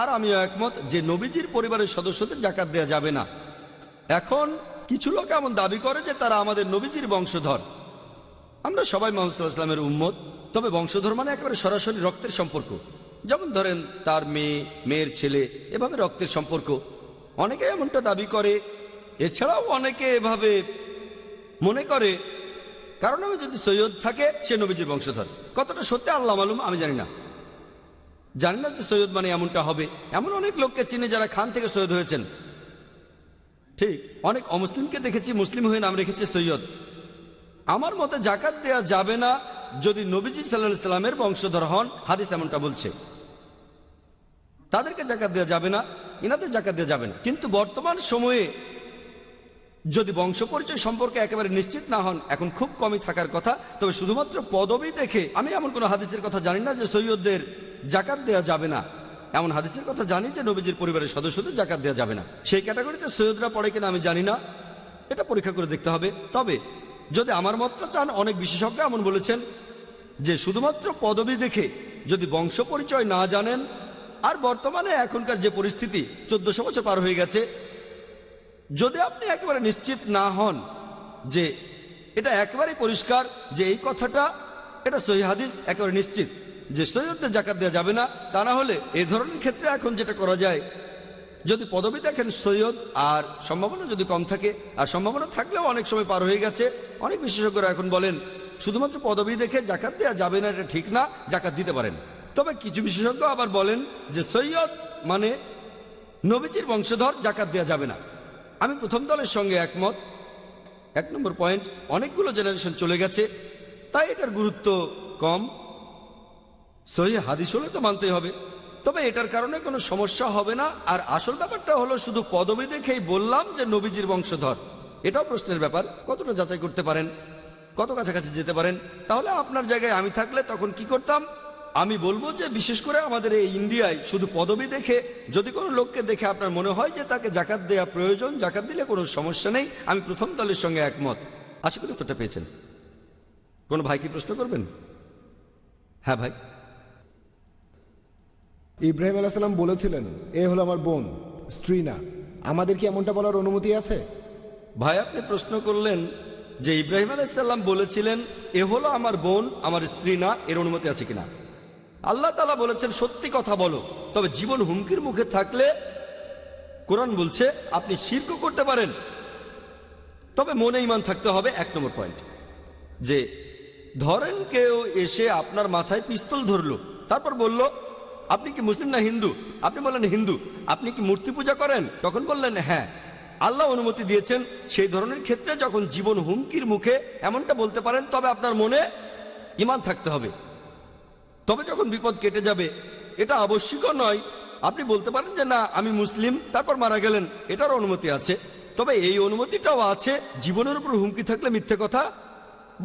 E: আর আমিও একমত যে নবীজির পরিবারের সদস্যদের জাকাত দেয়া যাবে না। এখন কিছু লোক এমন দাবি করে যে তারা আমাদের নবীজির বংশধর। আমরা সবাই মুহাম্মদ সাল্লাল্লাহু আলাইহি ওয়াসাল্লামের উম্মত, তবে বংশধর মানে একেবারে সরাসরি রক্তের সম্পর্ক। যেমন ধরেন তার মেয়ে, মেয়ের ছেলে, এভাবে রক্তের সম্পর্ক। অনেকে এমনটা দাবি করে। এছাড়াও অনেকে এভাবে মনে করে কারণ আমি যদি সৈয়দ থাকে সে নবীজির বংশধর। কতটা সত্যি আল্লাহ মালুম, আমি জানি না যে সৈয়দ মানে এমনটা হবে। এমন অনেক লোককে চিনি যারা খান থেকে সৈয়দ হয়েছেন। ঠিক অনেক অমুসলিমকে দেখেছি মুসলিম হয়ে নাম রেখেছে সৈয়দ। আমার মতে জাকাত দেয়া যাবে না যদি নবীজি সাল্লাল্লাহু আলাইহি সাল্লামের বংশধর হন। হাদিস এমনটা বলছে। তাদেরকে জাকাত দেয়া যাবে না, ইনাদের জাকাত দেয়া যাবে না। কিন্তু বর্তমান সময়ে যদি বংশ পরিচয় সম্পর্কে একেবারে নিশ্চিত না হন, এখন খুব কমই থাকার কথা, তবে শুধুমাত্র পদবি দেখে আমি এমন কোনো হাদিসের কথা জানি না যে সৈয়দদের জাকাত দেয়া যাবে না। এমন হাদিসের কথা জানি যে নবীজির পরিবারের সদস্যদের জাকাত দেয়া যাবে না। সেই ক্যাটাগরিতে সৈয়দরা পড়ে কিনা আমি জানি না, এটা পরীক্ষা করে দেখতে হবে। তবে যদি আমার মতটা চান, অনেক বিশেষজ্ঞ এমন বলেছেন যে শুধুমাত্র পদবি দেখে যদি বংশ পরিচয় না জানেন, আর বর্তমানে এখনকার যে পরিস্থিতি 1400 বছর পার হয়ে গেছে, যদি আপনি একেবারে নিশ্চিত না হন যে এটা একেবারেই পরিষ্কার যে এই কথাটা এটা সহিহ হাদিস, একেবারে নিশ্চিত যে সৈয়দদের জাকাত দেওয়া যাবে না, তা না হলে এই ধরনের ক্ষেত্রে এখন যেটা করা যায়, যদি পদবি দেখেন সৈয়দ আর সম্ভাবনা যদি কম থাকে, আর সম্ভাবনা থাকলেও অনেক সময় পার হয়ে গেছে, অনেক বিশেষজ্ঞরা এখন বলেন শুধুমাত্র পদবি দেখে জাকাত দেওয়া যাবে না, এটা ঠিক না, জাকাত দিতে পারেন। তবে কিছু বিশেষজ্ঞ আবার বলেন যে সৈয়দ মানে নবীজির বংশধর, জাকাত দেওয়া যাবে না। আমি প্রথম দলের সঙ্গে একমত। 1 নম্বর পয়েন্ট, অনেকগুলো জেনারেশন চলে গেছে, তাই এটার গুরুত্ব কম। সহিহ হাদিস হলে তো মানতেই হবে, তবে এটার কারণে কোনো সমস্যা হবে না। আর আসল ব্যাপারটা হলো শুধু পদবি দেখেই বললাম যে নবীজির বংশধর, এটাও প্রশ্নের ব্যাপার। কতটা যাচাই করতে পারেন, কত কাছাকাছি যেতে পারেন। তাহলে আপনার জায়গায় আমি থাকলে তখন কি করতাম? আমি বলবো যে বিশেষ করে আমাদের এই ইন্ডিয়ায় শুধু পদবি দেখে যদি কোনো লোককে দেখে আপনার মনে হয় যে তাকে জাকাত দেওয়া প্রয়োজন, জাকাত দিলে কোনো সমস্যা নেই, আমি প্রথম দলের সঙ্গে একমত। আশা করি উত্তরটা পেয়েছেন। কোনো ভাই কি প্রশ্ন করবেন? হ্যাঁ ভাই।
F: ইব্রাহিম আলাইহিস সালাম বলেছিলেন এ হলো আমার বোন, স্ত্রী না। আমাদের কি এমনটা বলার অনুমতি আছে?
E: ভাই আপনি প্রশ্ন করলেন যে ইব্রাহিম আলাইহিস সালাম বলেছিলেন এ হলো আমার বোন, আমার স্ত্রী না, এর অনুমতি আছে কিনা। আল্লাহ তাআলা বলেছেন সত্যি কথা বলো, তবে জীবন হুমকির মুখে থাকলে কোরআন বলছে আপনি শিরকও করতে পারেন, তবে মনে ঈমান থাকতে হবে। 1 নম্বর পয়েন্ট, যে ধরেন কেউ এসে আপনার মাথায় পিস্তল ধরলো, তারপর বলল আপনি কি মুসলিম না হিন্দু? আপনি বললেন হিন্দু। আপনি কি মূর্তি পূজা করেন? তখন বললেন হ্যাঁ। আল্লাহ অনুমতি দিয়েছেন সেই ধরনের ক্ষেত্রে যখন জীবন হুমকির মুখে এমনটা বলতে পারেন, তবে আপনার মনে ঈমান থাকতে হবে। তবে যখন বিপদ কেটে যাবে, এটা আবশ্যিকও নয়। আপনি বলতে পারেন যে না আমি মুসলিম, তারপর মারা গেলেন, এটার অনুমতি আছে। তবে এই অনুমতিটাও আছে জীবনের উপর হুমকি থাকলে মিথ্যে কথা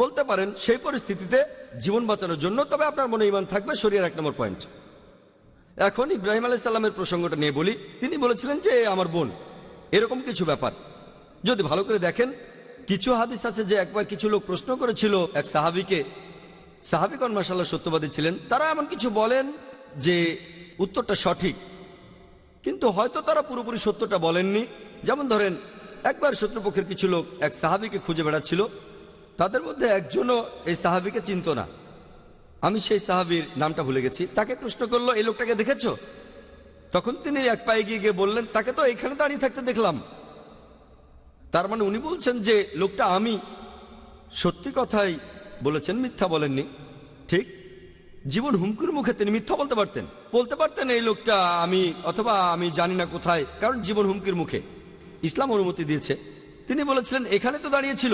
E: বলতে পারেন সেই পরিস্থিতিতে জীবন বাঁচানোর জন্য, তবে আপনার মনে ঈমান থাকবে। শরীয়তের 1 নম্বর পয়েন্ট। এখন ইব্রাহিম আলাইহিস সালামের প্রসঙ্গটা নিয়ে বলি। তিনি বলেছিলেন যে আমার বোন, এরকম কিছু ব্যাপার যদি ভালো করে দেখেন, কিছু হাদিস আছে যে একবার কিছু লোক প্রশ্ন করেছিল এক সাহাবীকে। সাহাবীগণ মাশাআল্লাহ সত্যবাদী ছিলেন। তারা এমন কিছু বলেন যে উত্তরটা সঠিক, কিন্তু হয়তো তারা পুরোপুরি সত্যটা বলেননি। যেমন ধরেন একবার শত্রুপক্ষের কিছু লোক এক সাহাবীকে খুঁজে বেড়াচ্ছিল, তাদের মধ্যে একজনও এই সাহাবীকে চিনত না। আমি সেই সাহাবীর নামটা ভুলে গেছি। তাকে প্রশ্ন করলো এই লোকটাকে দেখেছো? তখন তিনি এক পায়ে গিয়ে বললেন তাকে তো এখানে দাঁড়িয়ে থাকতে দেখলাম। তার মানে উনি বলছেন যে লোকটা আমি। সত্যি কথাই বলেছেন, মিথ্যা বলেননি। ঠিক জীবন হুমকির মুখে তিনি মিথ্যা বলতে পারতেন এই লোকটা আমি, অথবা আমি জানি না কোথায়, কারণ জীবন হুমকির মুখে ইসলাম অনুমতি দিয়েছে। তিনি বলেছিলেন এখানে তো দাঁড়িয়েছিল।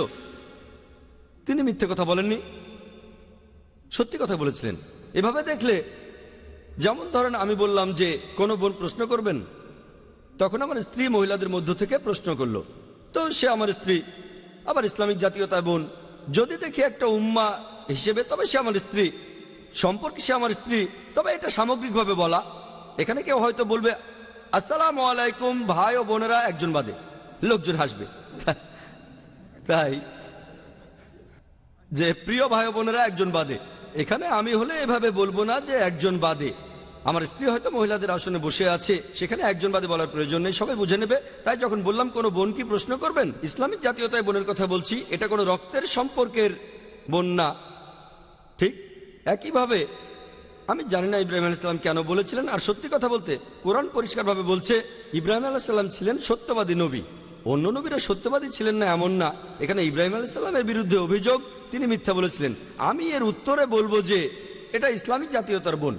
E: তিনি মিথ্যে কথা বলেননি, সত্যি কথা বলেছিলেন। এভাবে দেখলে, যেমন ধরেন আমি বললাম যে কোনো বোন প্রশ্ন করবেন, তখন আমার স্ত্রী মহিলাদের মধ্য থেকে প্রশ্ন করলো, তো সে আমার স্ত্রী। আবার ইসলামিক জাতীয়তায় বোন যদি দেখি একটা উম্মা হিসেবে, তবে সে আমার স্ত্রী। সম্পর্কে সে আমার স্ত্রী, তবে এটা সামগ্রিকভাবে বলা। এখানে কেউ হয়তো বলবে আসসালামু আলাইকুম ভাই ও বোনেরা একজন বাদে, লোকজন হাসবে। তাই যে প্রিয় ভাই ও বোনেরা একজন বাদে, এখানে আমি হলে এভাবে বলবো না যে একজন বাদে। আমার স্ত্রী হয়তো মহিলাদের আসনে বসে আছে, সেখানে একজন বাদে বলার প্রয়োজন নেই, সবাই বুঝে নেবে। তাই যখন বললাম কোনো বোন কি প্রশ্ন করবেন, ইসলামিক জাতীয়তায় বোনের কথা বলছি, এটা কোনো রক্তের সম্পর্কের বোন না। ঠিক একইভাবে আমি জানি না ইব্রাহিম আলাইহিস সালাম কেন বলেছিলেন। আর সত্যি কথা বলতে কোরআন পরিষ্কারভাবে বলছে ইব্রাহিম আলাইহিস সালাম ছিলেন সত্যবাদী নবী। অন্য নবীরা সত্যবাদী ছিলেন না এমন না। এখানে ইব্রাহিম আলাইহিস সালামের বিরুদ্ধে অভিযোগ তিনি মিথ্যা বলেছিলেন। আমি এর উত্তরে বলবো যে এটা ইসলামিক জাতীয়তার বোন,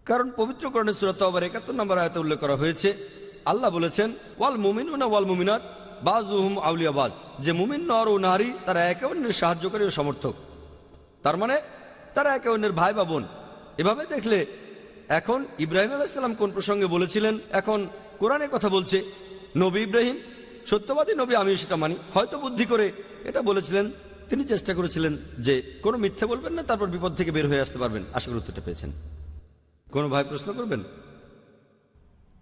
E: কারণ পবিত্র কোরআনের সূরা তাওবার ৭১ নম্বর আয়াতে উল্লেখ করা হয়েছে, আল্লাহ বলেছেন ওয়াল মুমিনুনা ওয়াল মুমিনাত বাযুহুম আউলিয়া বায, যে মুমিন নর ও নারী তারা একে অন্যের সাহায্যকারী ও সমর্থক। তার মানে তারা একে অন্যের ভাই বা বোন। এভাবে দেখলে এখন ইব্রাহিম আলাইহিস সালাম কোন প্রসঙ্গে বলেছিলেন, এখন কোরআনে কথা বলছে নবী ইব্রাহিম সত্যবাদী নবী, আমি সেটা মানি। হয়তো বুদ্ধি করে এটা বলেছিলেন, তিনি চেষ্টা করেছিলেন যে কোনো মিথ্যে বলবেন না, তারপর বিপদ থেকে বের হয়ে আসতে পারবেন। আশা করি উত্তরটা পেয়েছেন। কোনো ভাই প্রশ্ন করবেন?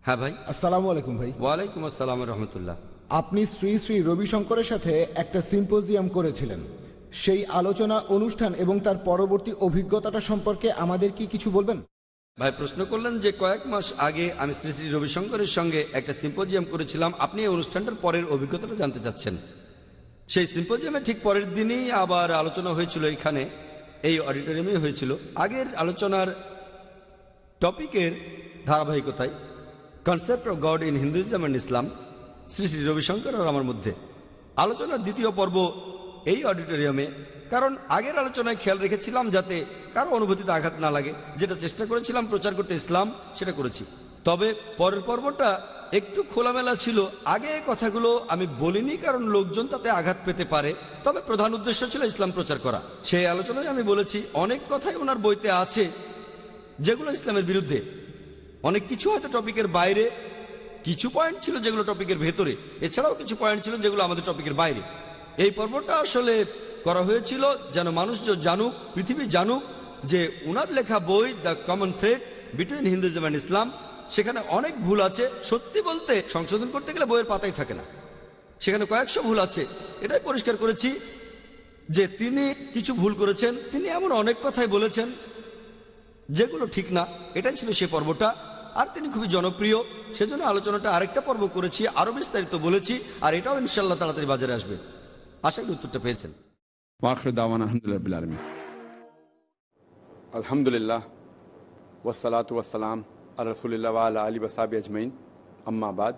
E: হ্যাঁ ভাই।
F: আসসালামু আলাইকুম ভাই।
E: ওয়ালাইকুম আসসালাম রহমতুল্লাহ।
F: আপনি শ্রী শ্রী রবিশঙ্করের সাথে একটা সিম্পোজিয়াম করেছিলেন, সেই আলোচনা অনুষ্ঠান এবং তার পরবর্তী অভিজ্ঞতাটা সম্পর্কে আমাদের কি কিছু বলবেন?
E: ভাই প্রশ্ন করলেন যে কয়েক মাস আগে আমি শ্রী শ্রী রবিশঙ্করের সঙ্গে একটা সিম্পোজিয়াম করেছিলাম, আপনি এই অনুষ্ঠানটার পরের অভিজ্ঞতাটা জানতে চাচ্ছেন। সেই সিম্পোজিয়ামে ঠিক পরের দিনই আবার আলোচনা হয়েছিল, এখানে এই অডিটোরিয়ামে হয়েছিল। আগের আলোচনার টপিকের ধারাবাহিকতায় concept of god in Hinduism and Islam, Shri Shri Ravishankar আর আমার মধ্যে আলোচনার দ্বিতীয় পর্ব এই অডিটোরিয়ামে, কারণ আগের আলোচনায় খেয়াল রেখেছিলাম যাতে কারো অনুভূতিতে আঘাত না লাগে। যেটা চেষ্টা করেছিলাম প্রচার করতে ইসলাম, সেটা করেছি। তবে পরের পর্বটা একটু খোলামেলা ছিল। আগে এই কথাগুলো আমি বলিনি কারণ লোকজন তাতে আঘাত পেতে পারে, তবে প্রধান উদ্দেশ্য ছিল ইসলাম প্রচার করা। সেই আলোচনায় আমি বলেছি অনেক কথাই ওনার বইতে আছে যেগুলো ইসলামের বিরুদ্ধে। অনেক কিছু হয়তো টপিকের বাইরে, কিছু পয়েন্ট ছিল যেগুলো টপিকের ভেতরে, এছাড়াও কিছু পয়েন্ট ছিল যেগুলো আমাদের টপিকের বাইরে। এই পর্বটা আসলে করা হয়েছিল যেন মানুষ জানুক, পৃথিবী জানুক যে উনার লেখা বই the common thread between Hinduism and ইসলাম, সেখানে অনেক ভুল আছে। সত্যি বলতে সংশোধন করতে গেলে বইয়ের পাতাই থাকে না, সেখানে কয়েকশো ভুল আছে। এটাই পরিষ্কার করেছি যে তিনি কিছু ভুল করেছেন। তিনি এমন অনেক কথাই বলেছেন যেগুলো ঠিক না। এটাই ছিল সে পর্বটা। আর তিনি খুবই জনপ্রিয়, সেজন্য আলোচনাটা আরেকটা পর্ব করেছি, আরো বিস্তারিত বলেছি। আর এটাও ইনশাল্লাহ তাড়াতাড়ি বাজারে আসবে। আশা করি উত্তরটা পেয়েছেন।
D: ওয়াখির দাওয়ানা আলহামদুলিল্লাহ রাব্বিল আলামিন। আলহামদুলিল্লাহ ওয়াসসালাতু ওয়াসসালাম আলা রাসূলিল্লাহ ওয়া আলা আলিহি ওয়া সাহবিহি আজমাইন, আম্মা বাদ।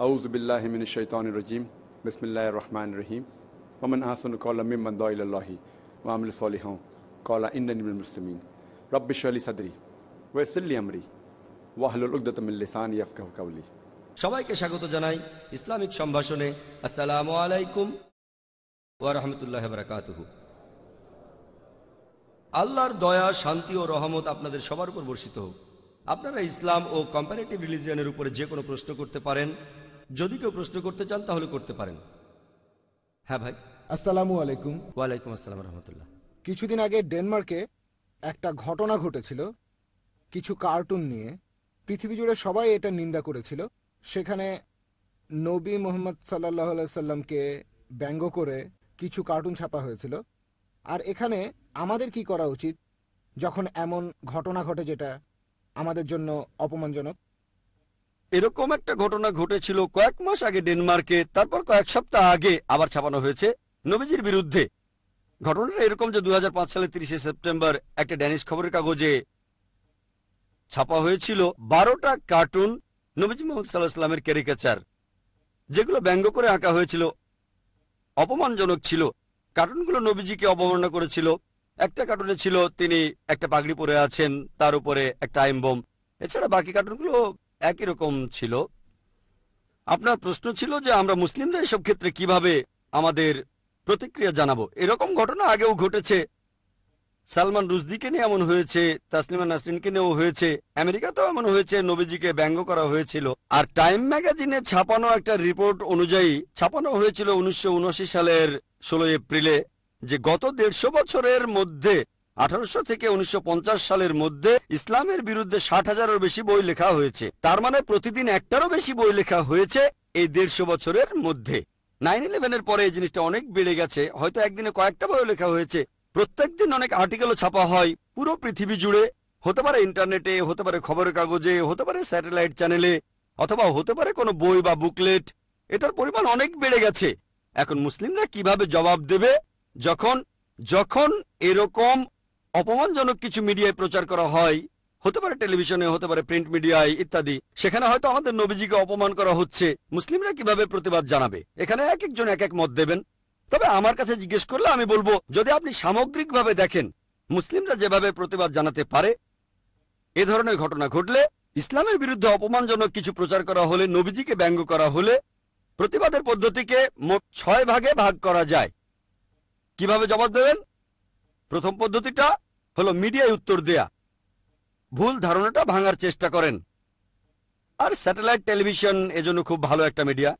D: আউযু বিল্লাহি মিনাশ শাইতানির রাজীম, বিসমিল্লাহির রহমানির রহিম। ওয়া মান আহসানু ক্বাওলাম মিম্মান দাআ ইলাল্লাহি ওয়া আমিলা সলিহান ক্বালা ইন্নানি মিনাল মুসলিমিন। রাব্বি ইশরাহ লি সাদরি ওয়া ইয়াসসির লি আমরি ওয়াহলুল উকদাতাম মিন লিসানি ইয়াফকাহু কাওলি।
E: সবাইকে স্বাগত জানাই ইসলামিক সম্ভাষণে। আসসালামু আলাইকুম ওয়া রাহমাতুল্লাহি ওয়া বারাকাতুহু। আল্লাহর দয়া, শান্তি ও রহমত আপনাদের সবার উপর বর্ষিত হোক। আপনারা ইসলাম ও কম্পারেটিভ রিলিজিয়নের উপরে যে কোনো প্রশ্ন করতে পারেন। যদি কেউ প্রশ্ন করতে চান তাহলে করতে পারেন। হ্যাঁ ভাই।
F: আসসালামু আলাইকুম।
E: ওয়ালাইকুম আসসালাম রহমতুল্লাহ।
F: কিছুদিন আগে ডেনমার্কে একটা ঘটনা ঘটেছিল কিছু কার্টুন নিয়ে। পৃথিবী জুড়ে সবাই এটা নিন্দা করেছিল। সেখানে নবী মোহাম্মদ সাল্লাল্লাহু আলাইহি সাল্লামকে ব্যঙ্গ করে কিছু কার্টুন ছাপা হয়েছিল। আর এখানে আমাদের কি করা উচিত যখন এমন ঘটনা ঘটে যেটা আমাদের জন্য অপমানজনক?
E: এরকম একটা ঘটনা ঘটেছিল কয়েক মাস আগে ডেনমার্কে, তারপর কয়েক সপ্তাহ আগে আবার ছাপানো হয়েছে নবীজির বিরুদ্ধে। ঘটনাটা এরকম যে 2005 সালের 30 সেপ্টেম্বর একটা ড্যানিশ খবরের কাগজে ছাপা হয়েছিল 12টা কার্টুন নবীজি মুহাম্মদ সাল্লাল্লাহু আলাইহি ওয়াসাল্লামের ক্যারিকেচার, যেগুলো ব্যঙ্গ করে আঁকা হয়েছিল, অপমানজনক ছিল। কার্টুনগুলো নবীজিকে অবমাননা করেছিল। একটা কার্টুনে ছিল তিনি একটা পাগড়ি পরে আছেন, তার উপরে একটা টাইম বোম। এছাড়া বাকি কার্টুনগুলো একই রকম ছিল। আপনার প্রশ্ন ছিল যে আমরা মুসলিমরা এসব ক্ষেত্রে কিভাবে আমাদের প্রতিক্রিয়া জানাবো। এরকম ঘটনা আগেও ঘটেছে। সালমান রুশদিকে নিয়ে এমন হয়েছে, তাসলিমা নাসরিনকে নিয়েও হয়েছে, আমেরিকাতেও এমন হয়েছে, নবীজিকে ব্যঙ্গ করা হয়েছিল। আর টাইম ম্যাগাজিনে ছাপানো একটা রিপোর্ট অনুযায়ী ছাপানো হয়েছিল 1979 সালের 16 এপ্রিলে যে গত 150 বছরের মধ্যে 1800 থেকে 1950 সালের মধ্যে ইসলামের বিরুদ্ধে 60,000-এরও বেশি বই লেখা হয়েছে। তার মানে প্রতিদিন একটারও বেশি বই লেখা হয়েছে এই 150 বছরের মধ্যে। 9/11-এর পরে এই জিনিসটা অনেক বেড়ে গেছে। হয়তো একদিনে কয়েকটা বই লেখা হয়েছে। প্রত্যেকদিন অনেক আর্টিকেলও ছাপা হয় পুরো পৃথিবী জুড়ে। হতে পারে ইন্টারনেটে, হতে পারে খবরের কাগজে, হতে পারে স্যাটেলাইট চ্যানেলে, অথবা হতে পারে কোনো বই বা বুকলেট। এটার পরিমাণ অনেক বেড়ে গেছে। এখন মুসলিমরা কিভাবে জবাব দেবে যখন যখন এরকম অপমানজনক কিছু মিডিয়ায় প্রচার করা হয়, হতে পারে টেলিভিশনে, হতে পারে প্রিন্ট মিডিয়ায় ইত্যাদি, সেখানে হয়তো আমাদের নবীজিকে অপমান করা হচ্ছে। মুসলিমরা কিভাবে প্রতিবাদ জানাবে? এখানে এক একজন এক এক মত দেবেন। তবে আমার কাছে জিজ্ঞেস করলে আমি বলবো, যদি আপনি সামগ্রিকভাবে দেখেন মুসলিমরা যেভাবে প্রতিবাদ জানাতে পারে, এ ধরনের ঘটনা ঘটলে, ইসলামের বিরুদ্ধে অপমানজনক কিছু প্রচার করা হলে, নবীজিকে ব্যঙ্গ করা হলে, প্রতিবাদের পদ্ধতিকে মোট 6 ভাগে ভাগ করা যায়। কিভাবে জবাব দেবেন? প্রথম পদ্ধতিটা হলো মিডিয়ায় উত্তর দেয়া। ভুল ধারণাটা ভাঙার চেষ্টা করেন। আর স্যাটেলাইট টেলিভিশন এজন্য খুব ভালো একটা মিডিয়া।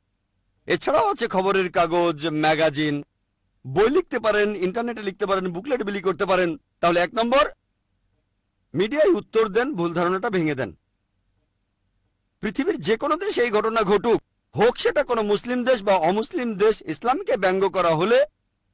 E: এছাড়াও আছে খবরের কাগজ, ম্যাগাজিন, বই লিখতে পারেন, ইন্টারনেটে লিখতে পারেন, বুকলেট বিলি করতে পারেন। তাহলে 1 নম্বর, মিডিয়ায় উত্তর দেন, ভুল ধারণাটা ভেঙে দেন। পৃথিবীর যে কোনো দেশে এই ঘটনা ঘটুক, হোক সেটা কোনো মুসলিম দেশ বা অমুসলিম দেশ, ইসলামকে ব্যঙ্গ করা হলে,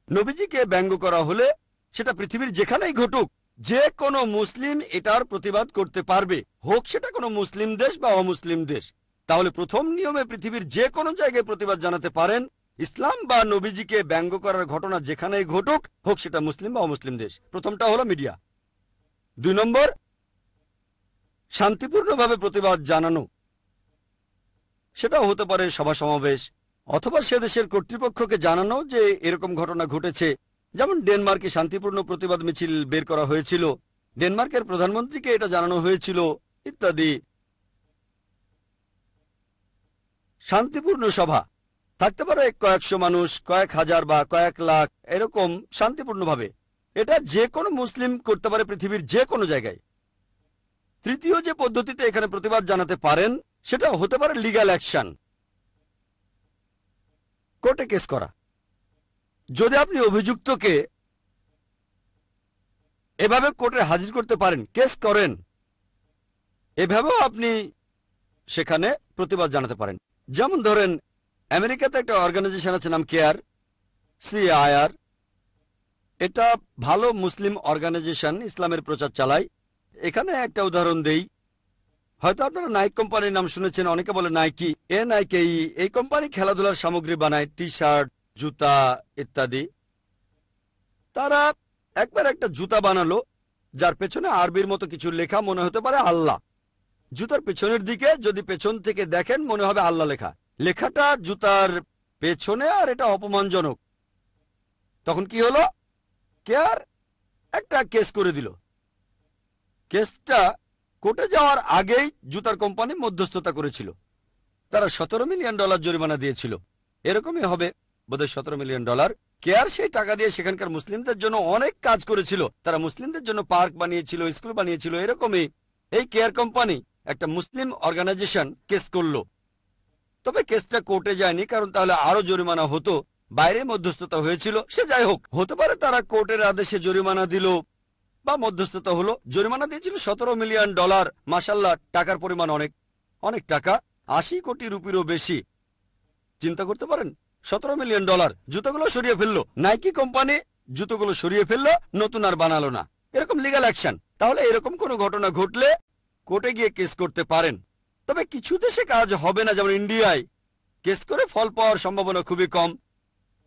E: নবীজিকে ব্যঙ্গ করা হলে, সেটা পৃথিবীর যেখানেই ঘটুক, যে কোনো মুসলিম এটার প্রতিবাদ করতে পারবে, হোক সেটা কোনো মুসলিম দেশ বা অমুসলিম দেশ। তাহলে প্রথম নিয়মে পৃথিবীর যে কোনো জায়গায় প্রতিবাদ জানাতে পারেন। ইসলাম বা নবীজিকে ব্যঙ্গ করার ঘটনা যেখানেই ঘটুক, হোক সেটা মুসলিম বা অমুসলিম দেশ। প্রথমটা হলো মিডিয়া। 2 নম্বর, শান্তিপূর্ণভাবে প্রতিবাদ জানানো। সেটাও হতে পারে সভা সমাবেশ, অথবা সে দেশের কর্তৃপক্ষকে জানানো যে এরকম ঘটনা ঘটেছে। যেমন ডেনমার্কে শান্তিপূর্ণ প্রতিবাদ মিছিল বের করা হয়েছিল, ডেনমার্কের প্রধানমন্ত্রীকে এটা জানানো হয়েছিল ইত্যাদি। শান্তিপূর্ণ সভা থাকতে পারে কয়েকশো মানুষ, কয়েক হাজার বা কয়েক লাখ, এরকম শান্তিপূর্ণভাবে। এটা যে কোনো মুসলিম করতে পারে পৃথিবীর যে কোনো জায়গায়। তৃতীয় যে পদ্ধতিতে এখানে প্রতিবাদ জানাতে পারেন সেটা হতে পারে লিগ্যাল অ্যাকশন, কোর্টে কেস করা। যদি আপনি অভিযুক্তকে এভাবে কোর্টে হাজির করতে পারেন, কেস করেন, এভাবেও আপনি সেখানে প্রতিবাদ জানাতে পারেন। যেমন ধরেন আমেরিকাতে একটা অর্গানাইজেশন আছে, নাম কেয়ার, CAIR। এটা ভালো মুসলিম অর্গানাইজেশন, ইসলামের প্রচার চালায়। এখানে একটা উদাহরণ দেই, হয়তো আপনারা নাইক কোম্পানির নাম শুনেছেন, অনেকে বলে নাইকি, NIKE। এই কোম্পানি খেলাধুলার সামগ্রী বানায়, টি-শার্ট, জুতা ইত্যাদি। তারা একবার একটা জুতা বানালো যার পেছনে আরবির মতো কিছু লেখা, মনে হতে পারে আল্লাহ। জুতার পেছনের দিকে যদি পেছন থেকে দেখেন মনে হবে আল্লাহ লেখা। লেখাটা জুতার পেছনে, আর এটা অপমানজনক। তখন কি হলো, কেয়ার একটা কেস করে দিল। কেসটা কোর্টে যাওয়ার আগেই জুতার কোম্পানি মধ্যস্থতা করেছিল। তারা $17 মিলিয়ন জরিমানা দিয়েছিল। এরকমই হবে বোধহয় $17 মিলিয়ন। কেয়ার সেই টাকা দিয়ে সেখানকার মুসলিমদের জন্য অনেক কাজ করেছিল। তারা মুসলিমদের জন্য পার্ক বানিয়েছিল, স্কুল বানিয়েছিল। এরকমই এই কেয়ার কোম্পানি একটা মুসলিম অর্গানাইজেশন কেস করলো। তবে কেসটা কোর্টে যায়নি, কারণ তাহলে আরো জরিমানা হতো। বাইরে মধ্যস্থতা হয়েছিল। সে যাই হোক, হতে পারে তারা কোর্টের আদেশে জরিমানা দিল বা মধ্যস্থতা হলো। জরিমানা দিয়েছিল $17 মিলিয়ন। মাশাল্লাহ, টাকার পরিমাণ অনেক, অনেক টাকা, 80 কোটি রুপিরও বেশি। চিন্তা করতে পারেন, $17 মিলিয়ন। জুতোগুলো সরিয়ে ফেললো, নাইকি কোম্পানি জুতোগুলো সরিয়ে ফেললো, নতুন আর বানালো না। এরকম লিগ্যাল অ্যাকশন। তাহলে এরকম কোনো ঘটনা ঘটলে কোর্টে গিয়ে কেস করতে পারেন। তবে কিছু দেশে কাজ হবে না, যেমন ইন্ডিয়ায় কেস করে ফল পাওয়ার সম্ভাবনা খুবই কম।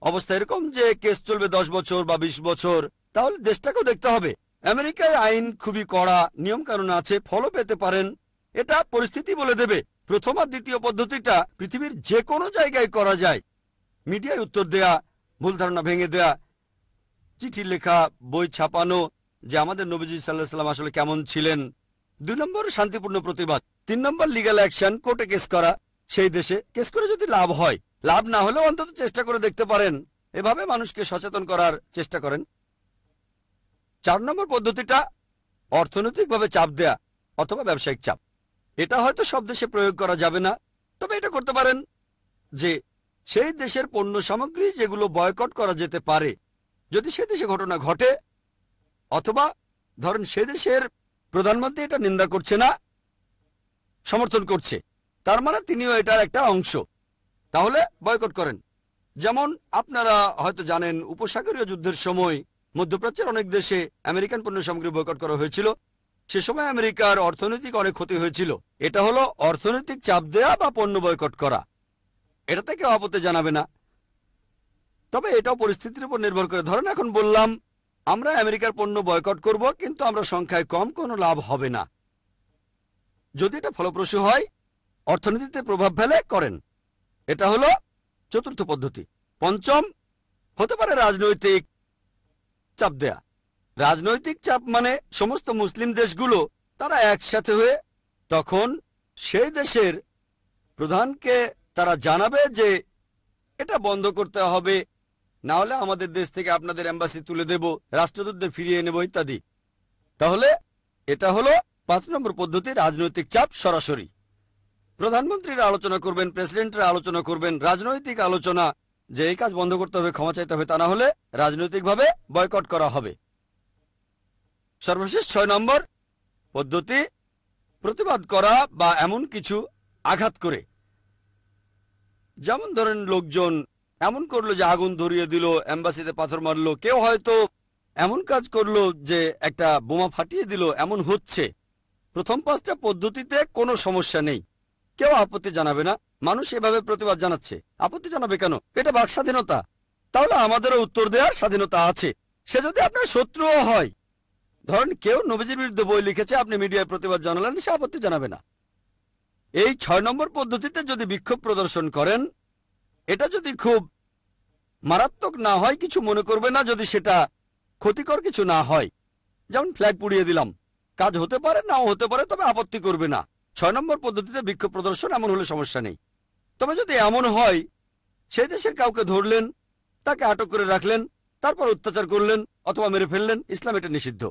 E: অবস্থা এরকম যে কেস চলবে 10 বছর বা 20 বছর। তাহলে দেশটাকেও দেখতে হবে। আমেরিকায় আইন খুবই কড়া, নিয়ম কানুন আছে, ফলও পেতে পারেন। এটা পরিস্থিতি বলে দেবে। প্রথম আর দ্বিতীয় পদ্ধতিটা পৃথিবীর যে কোনো জায়গায় করা যায়। মিডিয়ায় উত্তর দেয়া, ভুল ধারণা ভেঙে দেয়া, চিঠি লেখা, বই ছাপানো যে আমাদের নবীজি সাল্লাল্লাহু আলাইহি ওয়াসাল্লাম আসলে কেমন ছিলেন। 2 নম্বর শান্তিপূর্ণ প্রতিবাদ। 3 নম্বর লিগ্যাল অ্যাকশন, কোর্টে কেস করা। সেই দেশে কেস করে যদি লাভ হয়, লাভ না হলেও অন্তত চেষ্টা করে দেখতে পারেন। এভাবে মানুষকে সচেতন করার চেষ্টা করেন। 4 নম্বর পদ্ধতিটা অর্থনৈতিকভাবে চাপ দেয়া অথবা ব্যবসায়িক চাপ। এটা হয়তো সব দেশে প্রয়োগ করা যাবে না, তবে এটা করতে পারেন যে সেই দেশের পণ্য সামগ্রী যেগুলো বয়কট করা যেতে পারে, যদি সে দেশে ঘটনা ঘটে, অথবা ধরেন সে দেশের প্রধানমন্ত্রী এটা নিন্দা করছে না, সমর্থন করছে, তার মানে তিনিও এটার একটা অংশ, তাহলে বয়কট করেন। যেমন আপনারা হয়তো জানেন, উপসাগরীয় যুদ্ধের সময় মধ্যপ্রাচ্যের অনেক দেশে আমেরিকান পণ্য সামগ্রী বয়কট করা হয়েছিল। সে সময় আমেরিকার অর্থনৈতিক অনেক ক্ষতি হয়েছিল। এটা হলো অর্থনৈতিক চাপ দেয়া বা পণ্য বয়কট করা। এটাতে কেউ আপত্তি জানাবে না, তবে এটাও পরিস্থিতির উপর নির্ভর করে। ধরেন এখন বললাম আমরা আমেরিকার পণ্য বয়কট করব, কিন্তু আমরা সংখ্যায় কম, কোনো লাভ হবে না। যদি এটা ফলপ্রসূ হয়, অর্থনীতিতে প্রভাব ফেলে, করেন। এটা হলো চতুর্থ পদ্ধতি। পঞ্চম হতে পারে রাজনৈতিক চাপ দেয়া। রাজনৈতিক চাপ মানে সমস্ত মুসলিম দেশগুলো তারা একসাথে হয়ে তখন সেই দেশের প্রধানকে তারা জানাবে যে এটা বন্ধ করতে হবে, না হলে আমাদের দেশ থেকে আপনাদের এম্বাসি তুলে দেব, রাষ্ট্রদূতদের ফিরিয়ে নেব ইত্যাদি। তাহলে এটা হলো 5 নম্বর পদ্ধতি, রাজনৈতিক চাপ সরাসরি। প্রধানমন্ত্রীরা আলোচনা করবেন, প্রেসিডেন্টরা আলোচনা করবেন, রাজনৈতিক আলোচনা যে এই কাজ বন্ধ করতে হবে, ক্ষমা চাইতে হবে, তা না হলে রাজনৈতিকভাবে বয়কট করা হবে। সর্বশেষ 6 নম্বর পদ্ধতি, প্রতিবাদ করা বা এমন কিছু আঘাত করে। যেমন ধরেন লোকজন এমন করলো যে আগুন ধরিয়ে দিল, এম্বাসিতে পাথর মারলো, কেউ হয়তো এমন কাজ করলো যে একটা বোমা ফাটিয়ে দিল, এমন হচ্ছে। প্রথম 5টা পদ্ধতিতে কোনো সমস্যা নেই, কেউ আপত্তি জানাবে না। মানুষ এভাবে প্রতিবাদ জানাচ্ছে, আপত্তি জানাবে কেন? এটা বাক স্বাধীনতা। তাহলে আমাদেরও উত্তর দেওয়ার স্বাধীনতা আছে। সে যদি আপনার শত্রুও হয়, ধরেন কেউ নবীজির বিরুদ্ধে বই লিখেছে, আপনি মিডিয়ায় প্রতিবাদ জানালেন, সে আপত্তি জানাবে না। এই 6 নম্বর পদ্ধতিতে যদি বিক্ষোভ প্রদর্শন করেন, এটা যদি খুব মারাত্মক না হয় কিছু মনে করবে না, যদি সেটা ক্ষতিকর কিছু না হয়। যেমন ফ্ল্যাগ পুড়িয়ে দিলাম, কাজ হতে পারে নাও হতে পারে, তবে আপত্তি করবে না। 6 নম্বর পদ্ধতিতে বিক্ষোভ প্রদর্শন, এমন হলে সমস্যা নেই। তবে যদি এমন হয় সেই দেশের কাউকে ধরলেন, তাকে আটক করে রাখলেন, তারপর অত্যাচার করলেন অথবা মেরে ফেললেন, ইসলাম এটা নিষিদ্ধ।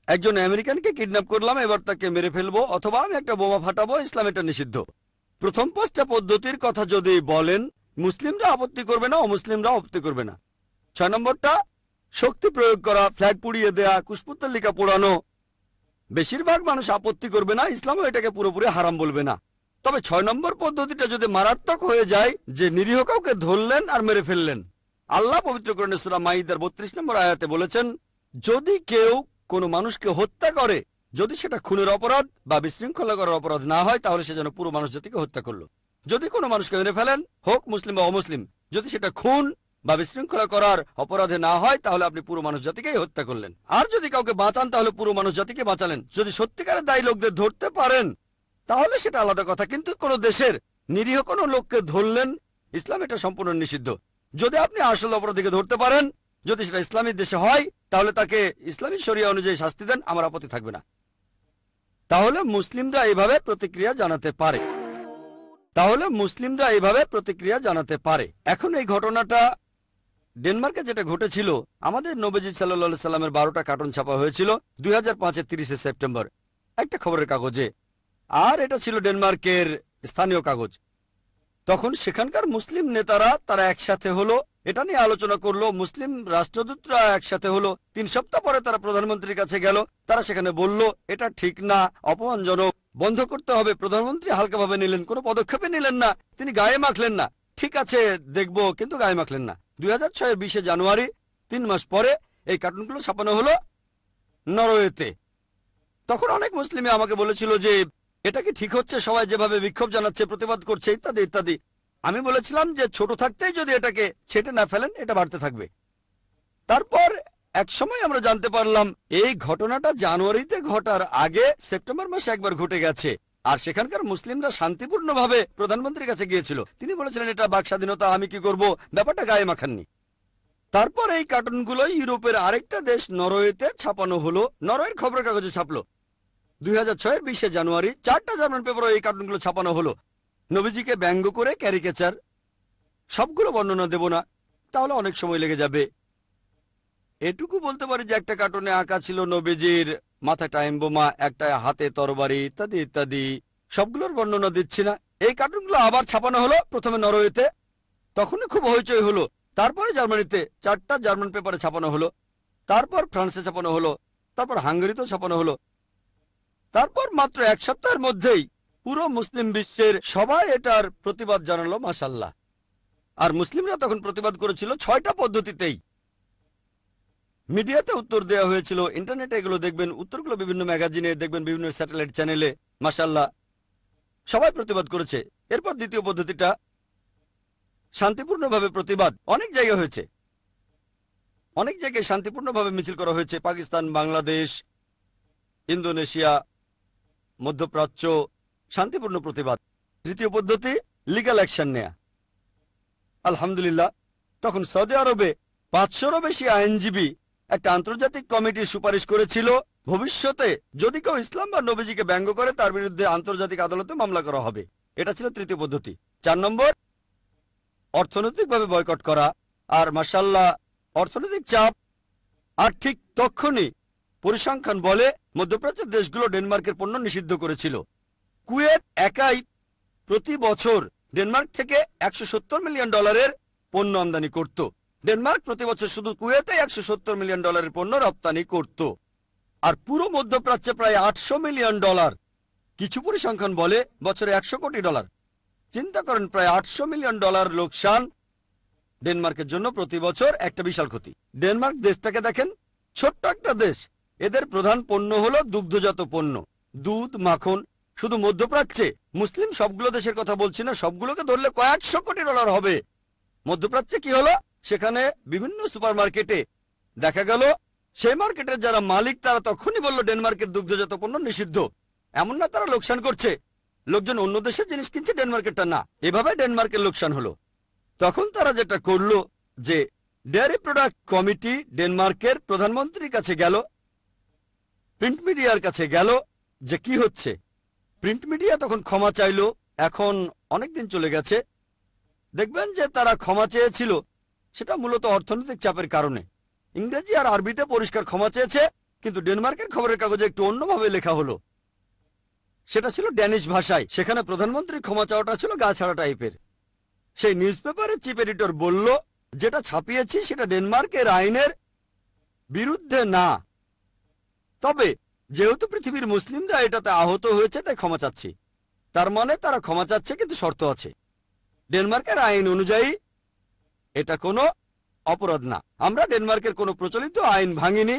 E: একজন আমেরিকানকে কিডন্যাপ করলাম, এবার তাকে মেরে ফেলবো অথবা আমি একটা বোমা ফাটাবো, ইসলাম এটা নিষিদ্ধ। প্রথম 5টা পদ্ধতির কথা যদি বলেন, মুসলিমরা আপত্তি করবে না, অমুসলিমরা আপত্তি করবে না। 6 নম্বরটা শক্তি প্রয়োগ করা, ফ্ল্যাগ পুড়িয়ে দেয়া, কুশপুত্তলিকা পোড়ানো, বেশিরভাগ মানুষ আপত্তি করবে না, ইসলামও এটাকে পুরোপুরি হারাম বলবে না। তবে 6 নম্বর পদ্ধতিটা যদি মারাত্মক হয়ে যায়, যে নিরীহ কাউকে ধরলেন আর মেরে ফেললেন, আল্লাহ পবিত্র কোরআনে সূরা মাইদার 32 নম্বর আয়াতে বলেছেন, যদি কেউ কোনো মানুষকে হত্যা করে, যদি সেটা খুনের অপরাধ বা বিশৃঙ্খলা করার অপরাধ না হয়, তাহলে সে যেন পুরো মানুষ জাতিকে হত্যা করলো। যদি কোনো মানুষকে মেরে ফেলেন, হোক মুসলিম বা অমুসলিম, যদি সেটা খুন বা বিশৃঙ্খলা করার অপরাধে না হয়, তাহলে আপনি পুরো মানুষ জাতিকেই হত্যা করলেন। আর যদি কাউকে বাঁচান, তাহলে পুরো মানুষ জাতিকে বাঁচালেন। যদি সত্যিকারের দায়ী লোকদের ধরতে পারেন, তাহলে সেটা আলাদা কথা, কিন্তু কোনো দেশের নিরীহ কোনো লোককে ধরলেন, ইসলাম এটা সম্পূর্ণ নিষিদ্ধ। যদি আপনি আসল অপরাধীকে ধরতে পারেন, যদি সেটা ইসলামী দেশে হয়, তাহলে তাকে ইসলামী শরিয়া অনুযায়ী শাস্তি দেন, আমার আপত্তি থাকবে না। তাহলে মুসলিমরা এইভাবে প্রতিক্রিয়া জানাতে পারে। এখন এই ঘটনাটা ডেনমার্কে যেটা ঘটেছিল, আমাদের নবীজি সাল্লাল্লাহু আলাইহি সাল্লামের 12টা কার্টুন ছাপা হয়েছিল 2005-এর 30শে সেপ্টেম্বর একটা খবরের কাগজে, আর এটা ছিল ডেনমার্কের স্থানীয় কাগজ। তখন সেখানকার মুসলিম নেতারা তারা একসাথে হলো, এটা নিয়ে আলোচনা করলো, মুসলিম রাষ্ট্রদূতরা একসাথে হলো। 3 সপ্তাহ পরে তারা প্রধানমন্ত্রীর কাছে গেল, তারা সেখানে বলল এটা ঠিক না, অপমানজনক, বন্ধ করতে হবে। প্রধানমন্ত্রী হালকাভাবে নিলেন, কোনো পদক্ষেপে নিলেন না, তিনি গায়ে মাখলেন না, ঠিক আছে দেখব, কিন্তু গায়ে মাখলেন না। 2006-এর 20শে জানুয়ারি, 3 মাস পরে এই কার্টুনগুলো ছাপানো হলো নরওয়েতে। তখন অনেক মুসলিমে আমাকে বলেছিল যে এটা কি ঠিক হচ্ছে, সবাই যেভাবে বিক্ষোভ জানাচ্ছে, প্রতিবাদ করছে, ইত্যাদি ইত্যাদি। আমি বলেছিলাম যে ছোট থাকতেই যদি এটাকে ছেটে না ফেলেন, এটা বাড়তে থাকবে। তারপর এক সময় আমরা জানতে পারলাম এই ঘটনাটা জানুয়ারিতে ঘটার আগে সেপ্টেম্বর মাসে একবার ঘটে গেছে, আর সেখানকার মুসলিমরা শান্তিপূর্ণভাবে প্রধানমন্ত্রীর কাছে গিয়েছিল। তিনি বলেছিলেন এটা বাক স্বাধীনতা, আমি কি করব, ব্যাপারটা গায়ে মাখাননি। তারপর এই কার্টুনগুলো ইউরোপের আরেকটা দেশ নরওয়েতে ছাপানো হলো, নরওয়ের খবরের কাগজে ছাপলো। 2006-এর 20শে জানুয়ারি 4টা জার্মান পেপারে এই কার্টুনগুলো ছাপানো হলো। নবীজিকে ব্যঙ্গ করে, ক্যারিকেচার, সবগুলো বর্ণনা দেব না, তাহলে অনেক সময় লেগে যাবে। এটুকু বলতে পারি যে একটা কার্টুনে আঁকা ছিল নবীজির মাথায় টাইম বোমা, একটা হাতে তরবারি, ইত্যাদি ইত্যাদি। সবগুলোর বর্ণনা দিচ্ছি না। এই কার্টুনগুলো আবার ছাপানো হলো, প্রথমে নরওয়েতে, তখনই খুব হইচই হলো। তারপরে জার্মানিতে 4টা জার্মান পেপারে ছাপানো হলো, তারপর ফ্রান্সে ছাপানো হলো, তারপর হাঙ্গেরিতেও ছাপানো হলো। তারপর মাত্র 1 সপ্তাহের মধ্যেই পুরো মুসলিম বিশ্বের সবাই এটার প্রতিবাদ জানালো, মাশাআল্লাহ। আর মুসলিমরা তখন প্রতিবাদ করেছিল 6টা পদ্ধতিতেই। মিডিয়াতে উত্তর দেওয়া হয়েছিল, ইন্টারনেটে এগুলো দেখবেন, উত্তরগুলো বিভিন্ন ম্যাগাজিনে দেখবেন, বিভিন্ন স্যাটেলাইট চ্যানেলে, মাশাআল্লাহ সবাই প্রতিবাদ করেছে। এরপর দ্বিতীয় পদ্ধতিটা শান্তিপূর্ণভাবে প্রতিবাদ, অনেক জায়গায় হয়েছে, অনেক জায়গায় শান্তিপূর্ণভাবে মিছিল করা হয়েছে, পাকিস্তান, বাংলাদেশ, ইন্দোনেশিয়া, মধ্যপ্রাচ্য, শান্তিপূর্ণ প্রতিবাদ। তৃতীয় পদ্ধতি লিগ্যাল অ্যাকশন নেয়া। আলহামদুলিল্লাহ তখন সৌদি আরবে 500-রও বেশি আইনজীবী একটা আন্তর্জাতিক কমিটির সুপারিশ করেছিল, ভবিষ্যতে যদি কেউ ইসলাম বা নবীজিকে ব্যঙ্গ করে তার বিরুদ্ধে আন্তর্জাতিক আদালতে মামলা করা হবে। এটা ছিল তৃতীয় পদ্ধতি। 4 নম্বর অর্থনৈতিকভাবে বয়কট করা। আর মাশাআল্লাহ অর্থনৈতিক চাপ, আর ঠিক তখনই পরিসংখ্যান বলে মধ্যপ্রাচ্যের দেশগুলো ডেনমার্কের পণ্য নিষিদ্ধ করেছিল। কুয়েত একাই প্রতি বছর ডেনমার্ক থেকে $170 মিলিয়ন পণ্য আমদানি করত। ডেনমার্ক প্রতি বছর শুধু কুয়েতে $170 মিলিয়ন পণ্য রপ্তানি করত, আর পুরো মধ্যপ্রাচ্যে প্রায় $800 মিলিয়ন। কিছু পরিসংখ্যান বলে বছরে $100 কোটি। চিন্তা করেন, প্রায় $800 মিলিয়ন লোকসান ডেনমার্কের জন্য প্রতি বছর, একটা বিশাল ক্ষতি। ডেনমার্ক দেশটাকে দেখেন, ছোট্ট একটা দেশ, এদের প্রধান পণ্য হলো দুগ্ধজাত পণ্য, দুধ, মাখন। শুধু মধ্যপ্রাচ্যে, মুসলিম সবগুলো দেশের কথা বলছি না, সবগুলোকে ধরলে কয়েকশো কোটি ডলার হবে। মধ্যপ্রাচ্যে কি হলো, সেখানে বিভিন্ন সুপারমার্কেটে দেখা গেল সেই মার্কেটের যারা মালিক তারা তখনই বলল ডেনমার্কের দুগ্ধজাত পণ্য নিষিদ্ধ। এমন না তারা লোকসান করছে, লোকজন অন্য দেশের জিনিস কিনছে, ডেনমার্কেরটা না। এভাবে ডেনমার্কের লোকসান হলো। তখন তারা যেটা করলো যে ডেয়ারি প্রোডাক্ট কমিটি ডেনমার্কের প্রধানমন্ত্রীর কাছে গেল, প্রিন্ট মিডিয়ার কাছে গেল যে কি হচ্ছে। প্রিন্ট মিডিয়া তখন ক্ষমা চাইলো। এখন অনেক দিন চলে গেছে, দেখবেন যে তারা ক্ষমা চেয়েছিল সেটা মূলত অর্থনৈতিক চাপের কারণে। ইংরেজি আর আরবিতে পরিষ্কার ক্ষমা চেয়েছে, কিন্তু ডেনমার্কের খবরের কাগজে একটু অন্যভাবে লেখা হলো। সেটা ছিল ড্যানিশ ভাষায়। সেখানে প্রধানমন্ত্রীর ক্ষমা চাওয়াটা ছিল গা ছাড়া টাইপের। সেই নিউজ পেপারের চিফ এডিটর বলল, যেটা ছাপিয়েছি সেটা ডেনমার্কের আইনের বিরুদ্ধে না, তবে যেহেতু পৃথিবীর মুসলিমরা এটাতে আহত হয়েছে তাই ক্ষমা চাচ্ছি। তার মানে তারা ক্ষমা চাচ্ছে, কিন্তু শর্ত আছে। ডেনমার্কের আইন অনুযায়ী এটা কোনো অপরাধ না। আমরা ডেনমার্কের কোনো প্রচলিত আইন ভাঙিনি,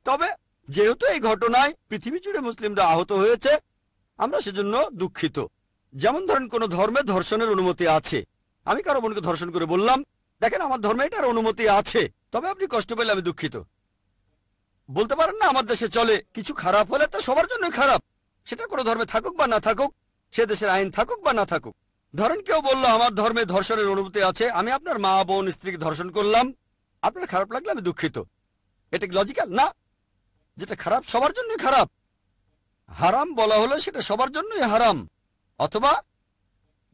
E: তবে যেহেতু এই ঘটনায় পৃথিবী জুড়ে মুসলিমরা আহত হয়েছে আমরা সেজন্য দুঃখিত। যেমন ধরেন কোন ধর্মে ধর্ষণের অনুমতি আছে, আমি কারো বোনকে ধর্ষণ করে বললাম, দেখেন আমার ধর্মে এটার অনুমতি আছে, তবে আপনি কষ্ট পেলে আমি দুঃখিত। বলতে পারেন না আমার দেশে চলে, কিছু খারাপ হলে তা সবার জন্য খারাপ, সেটা কোনো ধর্মে থাকুক বা না থাকুক, সে দেশের আইন থাকুক বা না থাকুক। ধরেন কেউ বললো আমার ধর্মে ধর্ষণের অনুমতি আছে, আমি আপনার মা বোন স্ত্রীকে ধর্ষণ করলাম, আপনার খারাপ লাগলে আমি দুঃখিত। এটা কি লজিক্যাল? না। যেটা খারাপ সবার জন্য খারাপ। হারাম বলা হলে সেটা সবার জন্যই হারাম, অথবা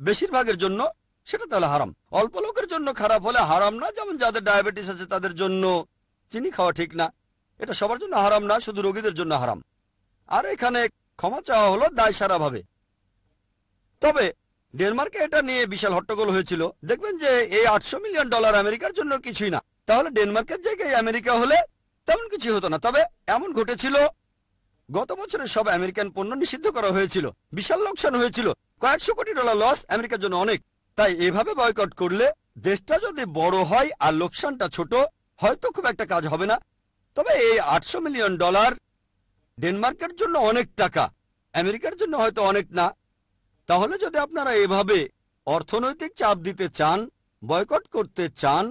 E: বেশিরভাগের জন্য সেটা তাহলে হারাম। অল্প লোকের জন্য খারাপ হলে হারাম না, যেমন যাদের ডায়াবেটিস আছে তাদের জন্য চিনি খাওয়া ঠিক না, এটা সবার জন্য হারাম না, শুধু রোগীদের জন্য হারাম। আর এখানে ক্ষমা চাওয়া হলো দায় সারাভাবে। তবে ডেনমার্কে এটা নিয়ে বিশাল হট্টগোল হয়েছিল। দেখবেন যে এই $800 মিলিয়ন আমেরিকার জন্য কিছুই না, তাহলে ডেনমার্কের জায়গায় আমেরিকা হলে তেমন কিছু হতো না। তবে এমন ঘটেছিল, গত বছরে সব আমেরিকান পণ্য নিষিদ্ধ করা হয়েছিল, বিশাল লোকসান হয়েছিল, কয়েকশো কোটি ডলার লস আমেরিকার জন্য অনেক। তাই এভাবে বয়কট করলে দেশটা যদি বড় হয় আর লোকসানটা ছোট, হয়তো খুব একটা কাজ হবে না। তবে এই $800 মিলিয়ন ডেনমার্কের জন্য অনেক টাকা, আমেরিকার জন্য হয়তো অনেক না। তাহলে যদি আপনারা এভাবে অর্থনৈতিক চাপ দিতে চান, বয়কট করতে চান,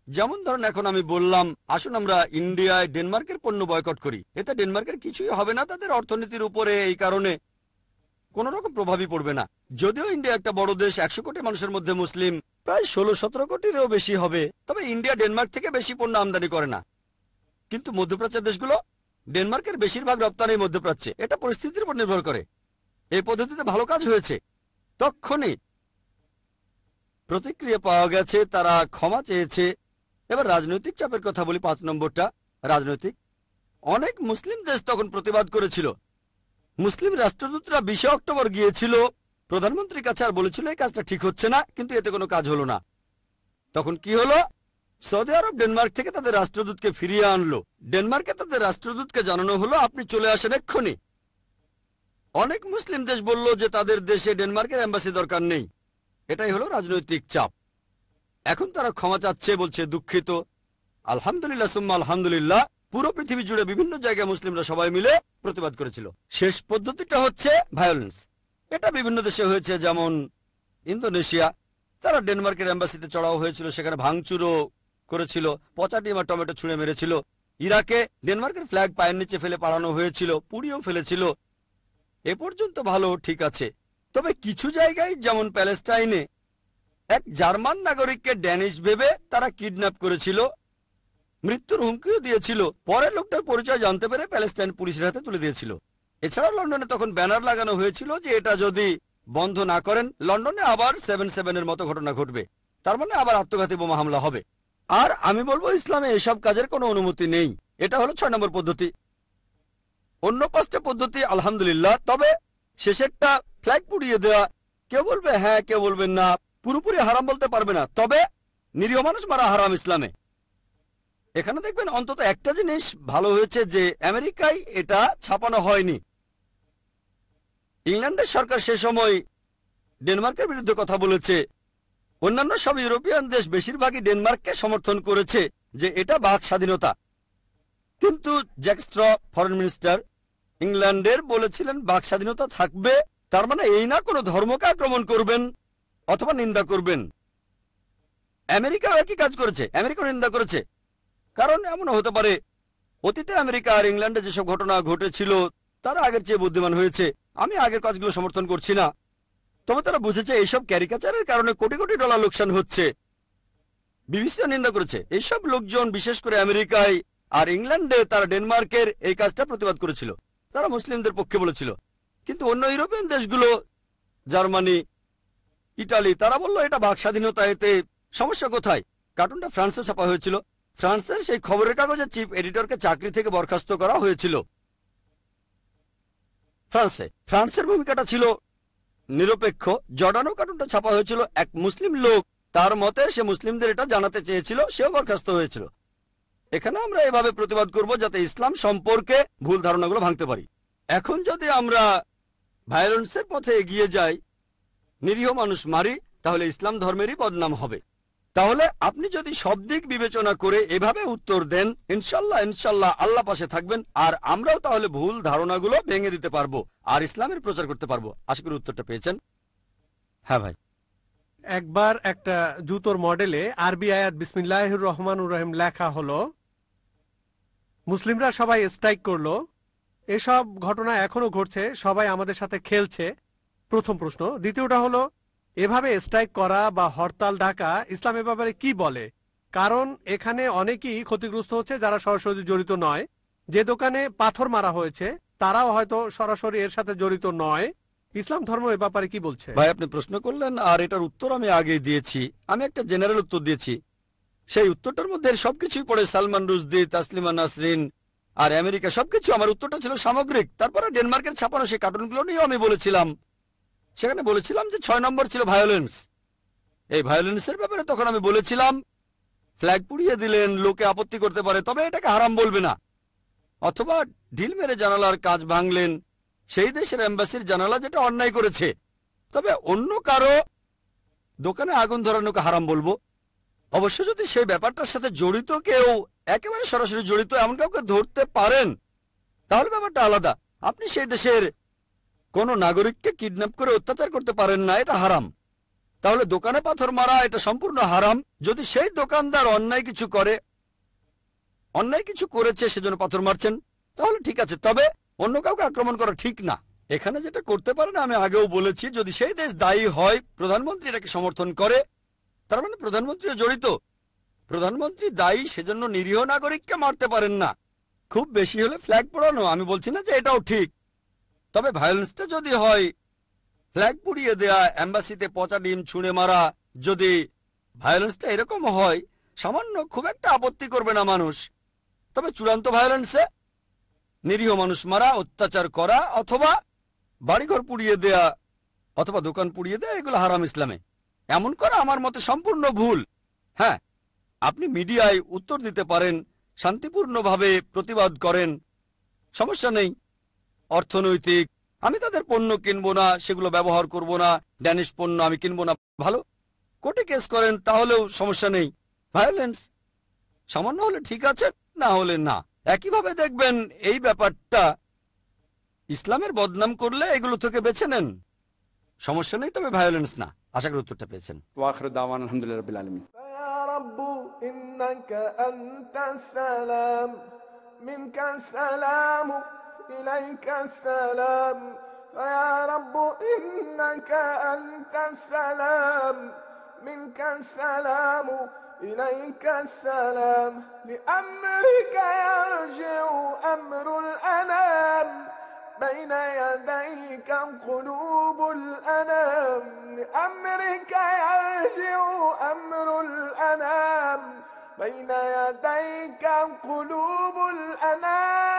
E: যেমন ধরেন এখন আমি বললাম আসুন আমরা ইন্ডিয়ায় ডেনমার্কের পণ্য বয়কট করি, এতে ডেনমার্কের কিছুই হবে না, তাদের অর্থনীতির উপরে এই কারণে কোনো রকম প্রভাবই পড়বে না। যদিও ইন্ডিয়া একটা বড় দেশ, 100 কোটি মানুষের মধ্যে মুসলিম প্রায় 16-17 কোটিরও বেশি হবে, তবে ইন্ডিয়া ডেনমার্ক থেকে বেশি পণ্য আমদানি করে না। কিন্তু মধ্যপ্রাচ্যের দেশগুলো, ডেনমার্কের বেশিরভাগ রপ্তানি মধ্যপ্রাচ্যে, এটা পরিস্থিতির উপর নির্ভর করে। এই পদ্ধতিতে ভালো কাজ হয়েছে, তখনই প্রতিক্রিয়া পাওয়া গেছে, তারা ক্ষমা চেয়েছে। এবার রাজনৈতিক চাপের কথা বলি, 5 নম্বরটা রাজনৈতিক। অনেক মুসলিম দেশ তখন প্রতিবাদ করেছিল। মুসলিম রাষ্ট্রদূতরা 20 অক্টোবর গিয়েছিল প্রধানমন্ত্রীর কাছে আর বলেছিল এই কাজটা ঠিক হচ্ছে না, কিন্তু এতে কোনো কাজ হলো না। তখন কি হলো, সৌদি আরব ডেনমার্ক থেকে তাদের রাষ্ট্রদূতকে ফিরিয়ে আনলো। ডেনমার্কে তাদের রাষ্ট্রদূতকে জানানো হলো আপনি চলে আসেন এক্ষুনি। অনেক মুসলিম দেশ বলল যে তাদের দেশে ডেনমার্কের এম্বাসি দরকার নেই। এটাই হলো রাজনৈতিক চাপ। এখন তারা ক্ষমা চাচ্ছে, বলছে দুঃখিত। আলহামদুলিল্লাহ সুম্মা আলহামদুলিল্লাহ, পুরো পৃথিবী জুড়ে বিভিন্ন জায়গায় মুসলিমরা সবাই মিলে প্রতিবাদ করেছিল। শেষ পদ্ধতিটা হচ্ছে ভায়োলেন্স। এটা বিভিন্ন দেশে হয়েছে, যেমন ইন্দোনেশিয়া, তারা ডেনমার্কের এম্বাসিতে চড়াও হয়েছিল, সেখানে ভাঙচুরও করেছিল, পচা ডিম আর টমেটো ছুঁড়ে মেরেছিল। ইরাকে ডেনমার্কের ফ্ল্যাগ পায়ের নিচে ফেলে পাড়ানো হয়েছিল, পুড়িয়েও ফেলেছিল। এ পর্যন্ত ভালো, ঠিক আছে। তবে কিছু জায়গায়, যেমন প্যালেস্টাইনে, এক জার্মান নাগরিককে ড্যানিশ ভেবে তারা কিডন্যাপ করেছিল, মৃত্যুর হুমকিও দিয়েছিল। পরে লোকটার পরিচয় জানতে পেরে প্যালেস্টাইন পুলিশের হাতে তুলে দিয়েছিল। এছাড়া লন্ডনে তখন ব্যানার লাগানো হয়েছিল যে এটা যদি বন্ধ না করেন লন্ডনে আবার 7/7 এর মতো ঘটনা ঘটবে, তার মানে আবার আত্মঘাতী বোমা হামলা হবে। আর আমি বলবো ইসলামে এসব কাজের কোনো অনুমতি নেই। এটা হলো 6 নম্বর পদ্ধতি। অন্য 5টা পদ্ধতি আলহামদুলিল্লাহ, তবে শেষেরটা ফ্ল্যাগ পুড়িয়ে দেওয়া, কেউ বলবে হ্যাঁ, কেউ বলবেন না, পুরোপুরি হারাম বলতে পারবে না, তবে নিরীহ মানুষ মারা হারাম ইসলামে। এখানে দেখবেন অন্তত একটা জিনিস ভালো হয়েছে, যে আমেরিকায় এটা ছাপানো হয়নি। ইংল্যান্ডের সরকার সে সময় ডেনমার্কের বিরুদ্ধে কথা বলেছে। অন্যান্য সব ইউরোপিয়ান দেশ বেশিরভাগই ডেনমার্ককে সমর্থন করেছে যে এটা বাক স্বাধীনতা। কিন্তু জ্যাক স্ট্র, ফরেন মিনিস্টার ইংল্যান্ডের, বলেছিলেন বাক স্বাধীনতা থাকবে, তার মানে এই না কোনো ধর্মকে আক্রমণ করবেন অথবা নিন্দা করবেন। আমেরিকা একই কাজ করেছে, আমেরিকা নিন্দা করেছে। কারণ এমনও হতে পারে অতীতে আমেরিকা আর ইংল্যান্ডে যেসব ঘটনা ঘটেছিল তারা আগের চেয়ে বুদ্ধিমান হয়েছে। আমি আগের কাজগুলো সমর্থন করছি না, তবে তারা বুঝেছে এইসব ক্যারিকাচারের কারণে কোটি কোটি ডলার লোকসান হচ্ছে। বিবিসিও নিন্দা করেছে। এইসব লোকজন বিশেষ করে আমেরিকায় আর ইংল্যান্ডে, তারা ডেনমার্কের এই কাজটা প্রতিবাদ করেছিল, তারা মুসলিমদের পক্ষে বলেছিল। কিন্তু অন্য ইউরোপিয়ান দেশগুলো, জার্মানি, ইটালি, তারা বলল এটা বাক স্বাধীনতা, এতে সমস্যা কোথায়? কার্টুনটা ফ্রান্সে ছাপা হয়েছিল। ফ্রান্সের সেই খবরের কাগজের চিফ এডিটরকে চাকরি থেকে বরখাস্ত করা হয়েছিল ফ্রান্সের ভূমিকাটা ছিল নিরপেক্ষ। জর্ডানও কার্টুনটা ছাপা হয়েছিল। এক মুসলিম লোক, তার মতে সে মুসলিমদের এটা জানাতে চেয়েছিল, সেও বরখাস্ত হয়েছিল। এখানে আমরা এভাবে প্রতিবাদ করব যাতে ইসলাম সম্পর্কে ভুল ধারণাগুলো ভাঙতে পারি। এখন যদি আমরা ভায়োলেন্সের পথে এগিয়ে যাই, নিরীহ মানুষ মারি, তাহলে ইসলাম ধর্মেরই বদনাম হবে। তাহলে আপনি যদি সব দিক বিবেচনা করে এভাবে উত্তর দেন, ইনশাল্লাহ ইনশাল্লাহ আল্লাহ পাশে থাকবেন, আর আমরাও তাহলে ভুল ধারণাগুলো ভেঙে দিতে পারবো আর ইসলামের প্রচার করতে পারবো। আশা করি উত্তরটা পেয়েছেন। হ্যাঁ ভাই।
A: একবার একটা জুতোর মডেলে আরবি আয়াত বিসমিল্লাহির রহমানুর রহিম লেখা হলো, মুসলিমরা সবাই স্ট্রাইক করলো। এসব ঘটনা এখনো ঘটছে, সবাই আমাদের সাথে খেলছে। প্রথম প্রশ্ন। দ্বিতীয়টা হলো, এভাবে স্ট্রাইক করা বা হরতাল ডাকা ইসলামের ব্যাপারে কি বলে? কারণ এখানে অনেকেই ক্ষতিগ্রস্ত হচ্ছে যারা সরাসরি জড়িত নয়। যে দোকানে পাথর মারা হয়েছে তারাও হয়তো সরাসরি এর সাথে জড়িত নয়। ইসলাম ধর্ম এ ব্যাপারে কি বলছে?
E: ভাই, আপনি প্রশ্ন করলেন আর এটার উত্তর আমি আগেই দিয়েছি। আমি একটা জেনারেল উত্তর দিয়েছি। সেই উত্তরটার মধ্যে সবকিছুই পড়ে, সালমান রুশদি, তাসলিমা নাসরিন আর আমেরিকা, সবকিছু। আমার উত্তরটা ছিল সামগ্রিক। তারপরে ডেনমার্কের ছাপানো সেই কার্টুনগুলো নিয়েও আমি বলেছিলাম। সেখানে বলেছিলাম যে 6 নম্বর ছিল ভায়োলেন্স। এই ভায়োলেন্সের ব্যাপারে তখন আমি বলেছিলাম, ফ্ল্যাগ পুড়িয়ে দিলেন, লোকে আপত্তি করতে পারে, তবে এটাকে হারাম বলবে না। অথবা ঢিল মেরে জানালার কাঁচ ভাঙলেন, সেই দেশের এম্বাসির জানালা, যেটা অন্যায় করেছে। তবে অন্য কারো দোকানে আগুন ধরানোকে হারাম বলবো। অবশ্য যদি সেই ব্যাপারটার সাথে জড়িত কেউ, একেবারে সরাসরি জড়িত এমন কাউকে ধরতে পারেন, তাহলে ব্যাপারটা আলাদা। আপনি সেই দেশের কোন নাগরিককে কিডন্যাপ করে অত্যাচার করতে পারেন না, এটা হারাম। তাহলে দোকানে পাথর মারা এটা সম্পূর্ণ হারাম। যদি সেই দোকানদার অন্যায় কিছু করেছে সেজন্য পাথর মারছেন, তাহলে ঠিক আছে। তবে অন্য কাউকে আক্রমণ করা ঠিক না। এখানে যেটা করতে পারে না, আমি আগেও বলেছি, যদি সেই দেশ দায়ী হয়, প্রধানমন্ত্রী এটাকে সমর্থন করে, তার মানে প্রধানমন্ত্রীও জড়িত। প্রধানমন্ত্রী দায়ী, সেজন্য নিরীহ নাগরিককে মারতে পারেন না। খুব বেশি হলে ফ্ল্যাগ পোড়ানো। আমি বলছি না যে এটাও ঠিক। তবে ভায়োলেন্সটা যদি হয় ফ্ল্যাগ পুড়িয়ে দেয়া, এম্বাসিতে পচা ডিম ছুঁড়ে মারা, যদি ভায়োলেন্সটা এরকম হয়, সামান্য খুব একটা আপত্তি করবে না মানুষ। তবে চূড়ান্ত ভায়োলেন্সে নিরীহ মানুষ মারা, অত্যাচার করা, অথবা বাড়িঘর পুড়িয়ে দেয়া, অথবা দোকান পুড়িয়ে দেয়া, এগুলো হারাম ইসলামে। এমন করা আমার মতে সম্পূর্ণ ভুল। হ্যাঁ, আপনি মিডিয়ায় উত্তর দিতে পারেন, শান্তিপূর্ণভাবে প্রতিবাদ করেন, সমস্যা নেই। অর্থনৈতিক, আমি তাদের পণ্য কিনবো না, সেগুলো ব্যবহার করব না, ড্যানিশ পণ্য আমি কিনবো না, ভালো। কোর্টে কেস করেন, তাহলেও সমস্যা নেই। ভায়োলেন্স সামান্য হলে ঠিক আছে, না হলে না। একইভাবে দেখবেন এই ব্যাপারটা ইসলামের বদনাম করলে এগুলো থেকে বেছে নেন, সমস্যা নেই। তবে ভায়োলেন্স না। আশা করি উত্তরটা পেয়েছেন।
D: ওয়াখির দাওয়ানা আলহামদুলিল্লাহি রাব্বিল আলামিন।
G: يا رب إنك أنت السلام منك السلام إليك السلام فيا رب إنك أنت السلام منك السلام إليك السلام لأمرك يرجع أمر الأنام بين يديك قلوب الأنام لأمرك يرجع أمر الأنام بين يديك قلوب الأنام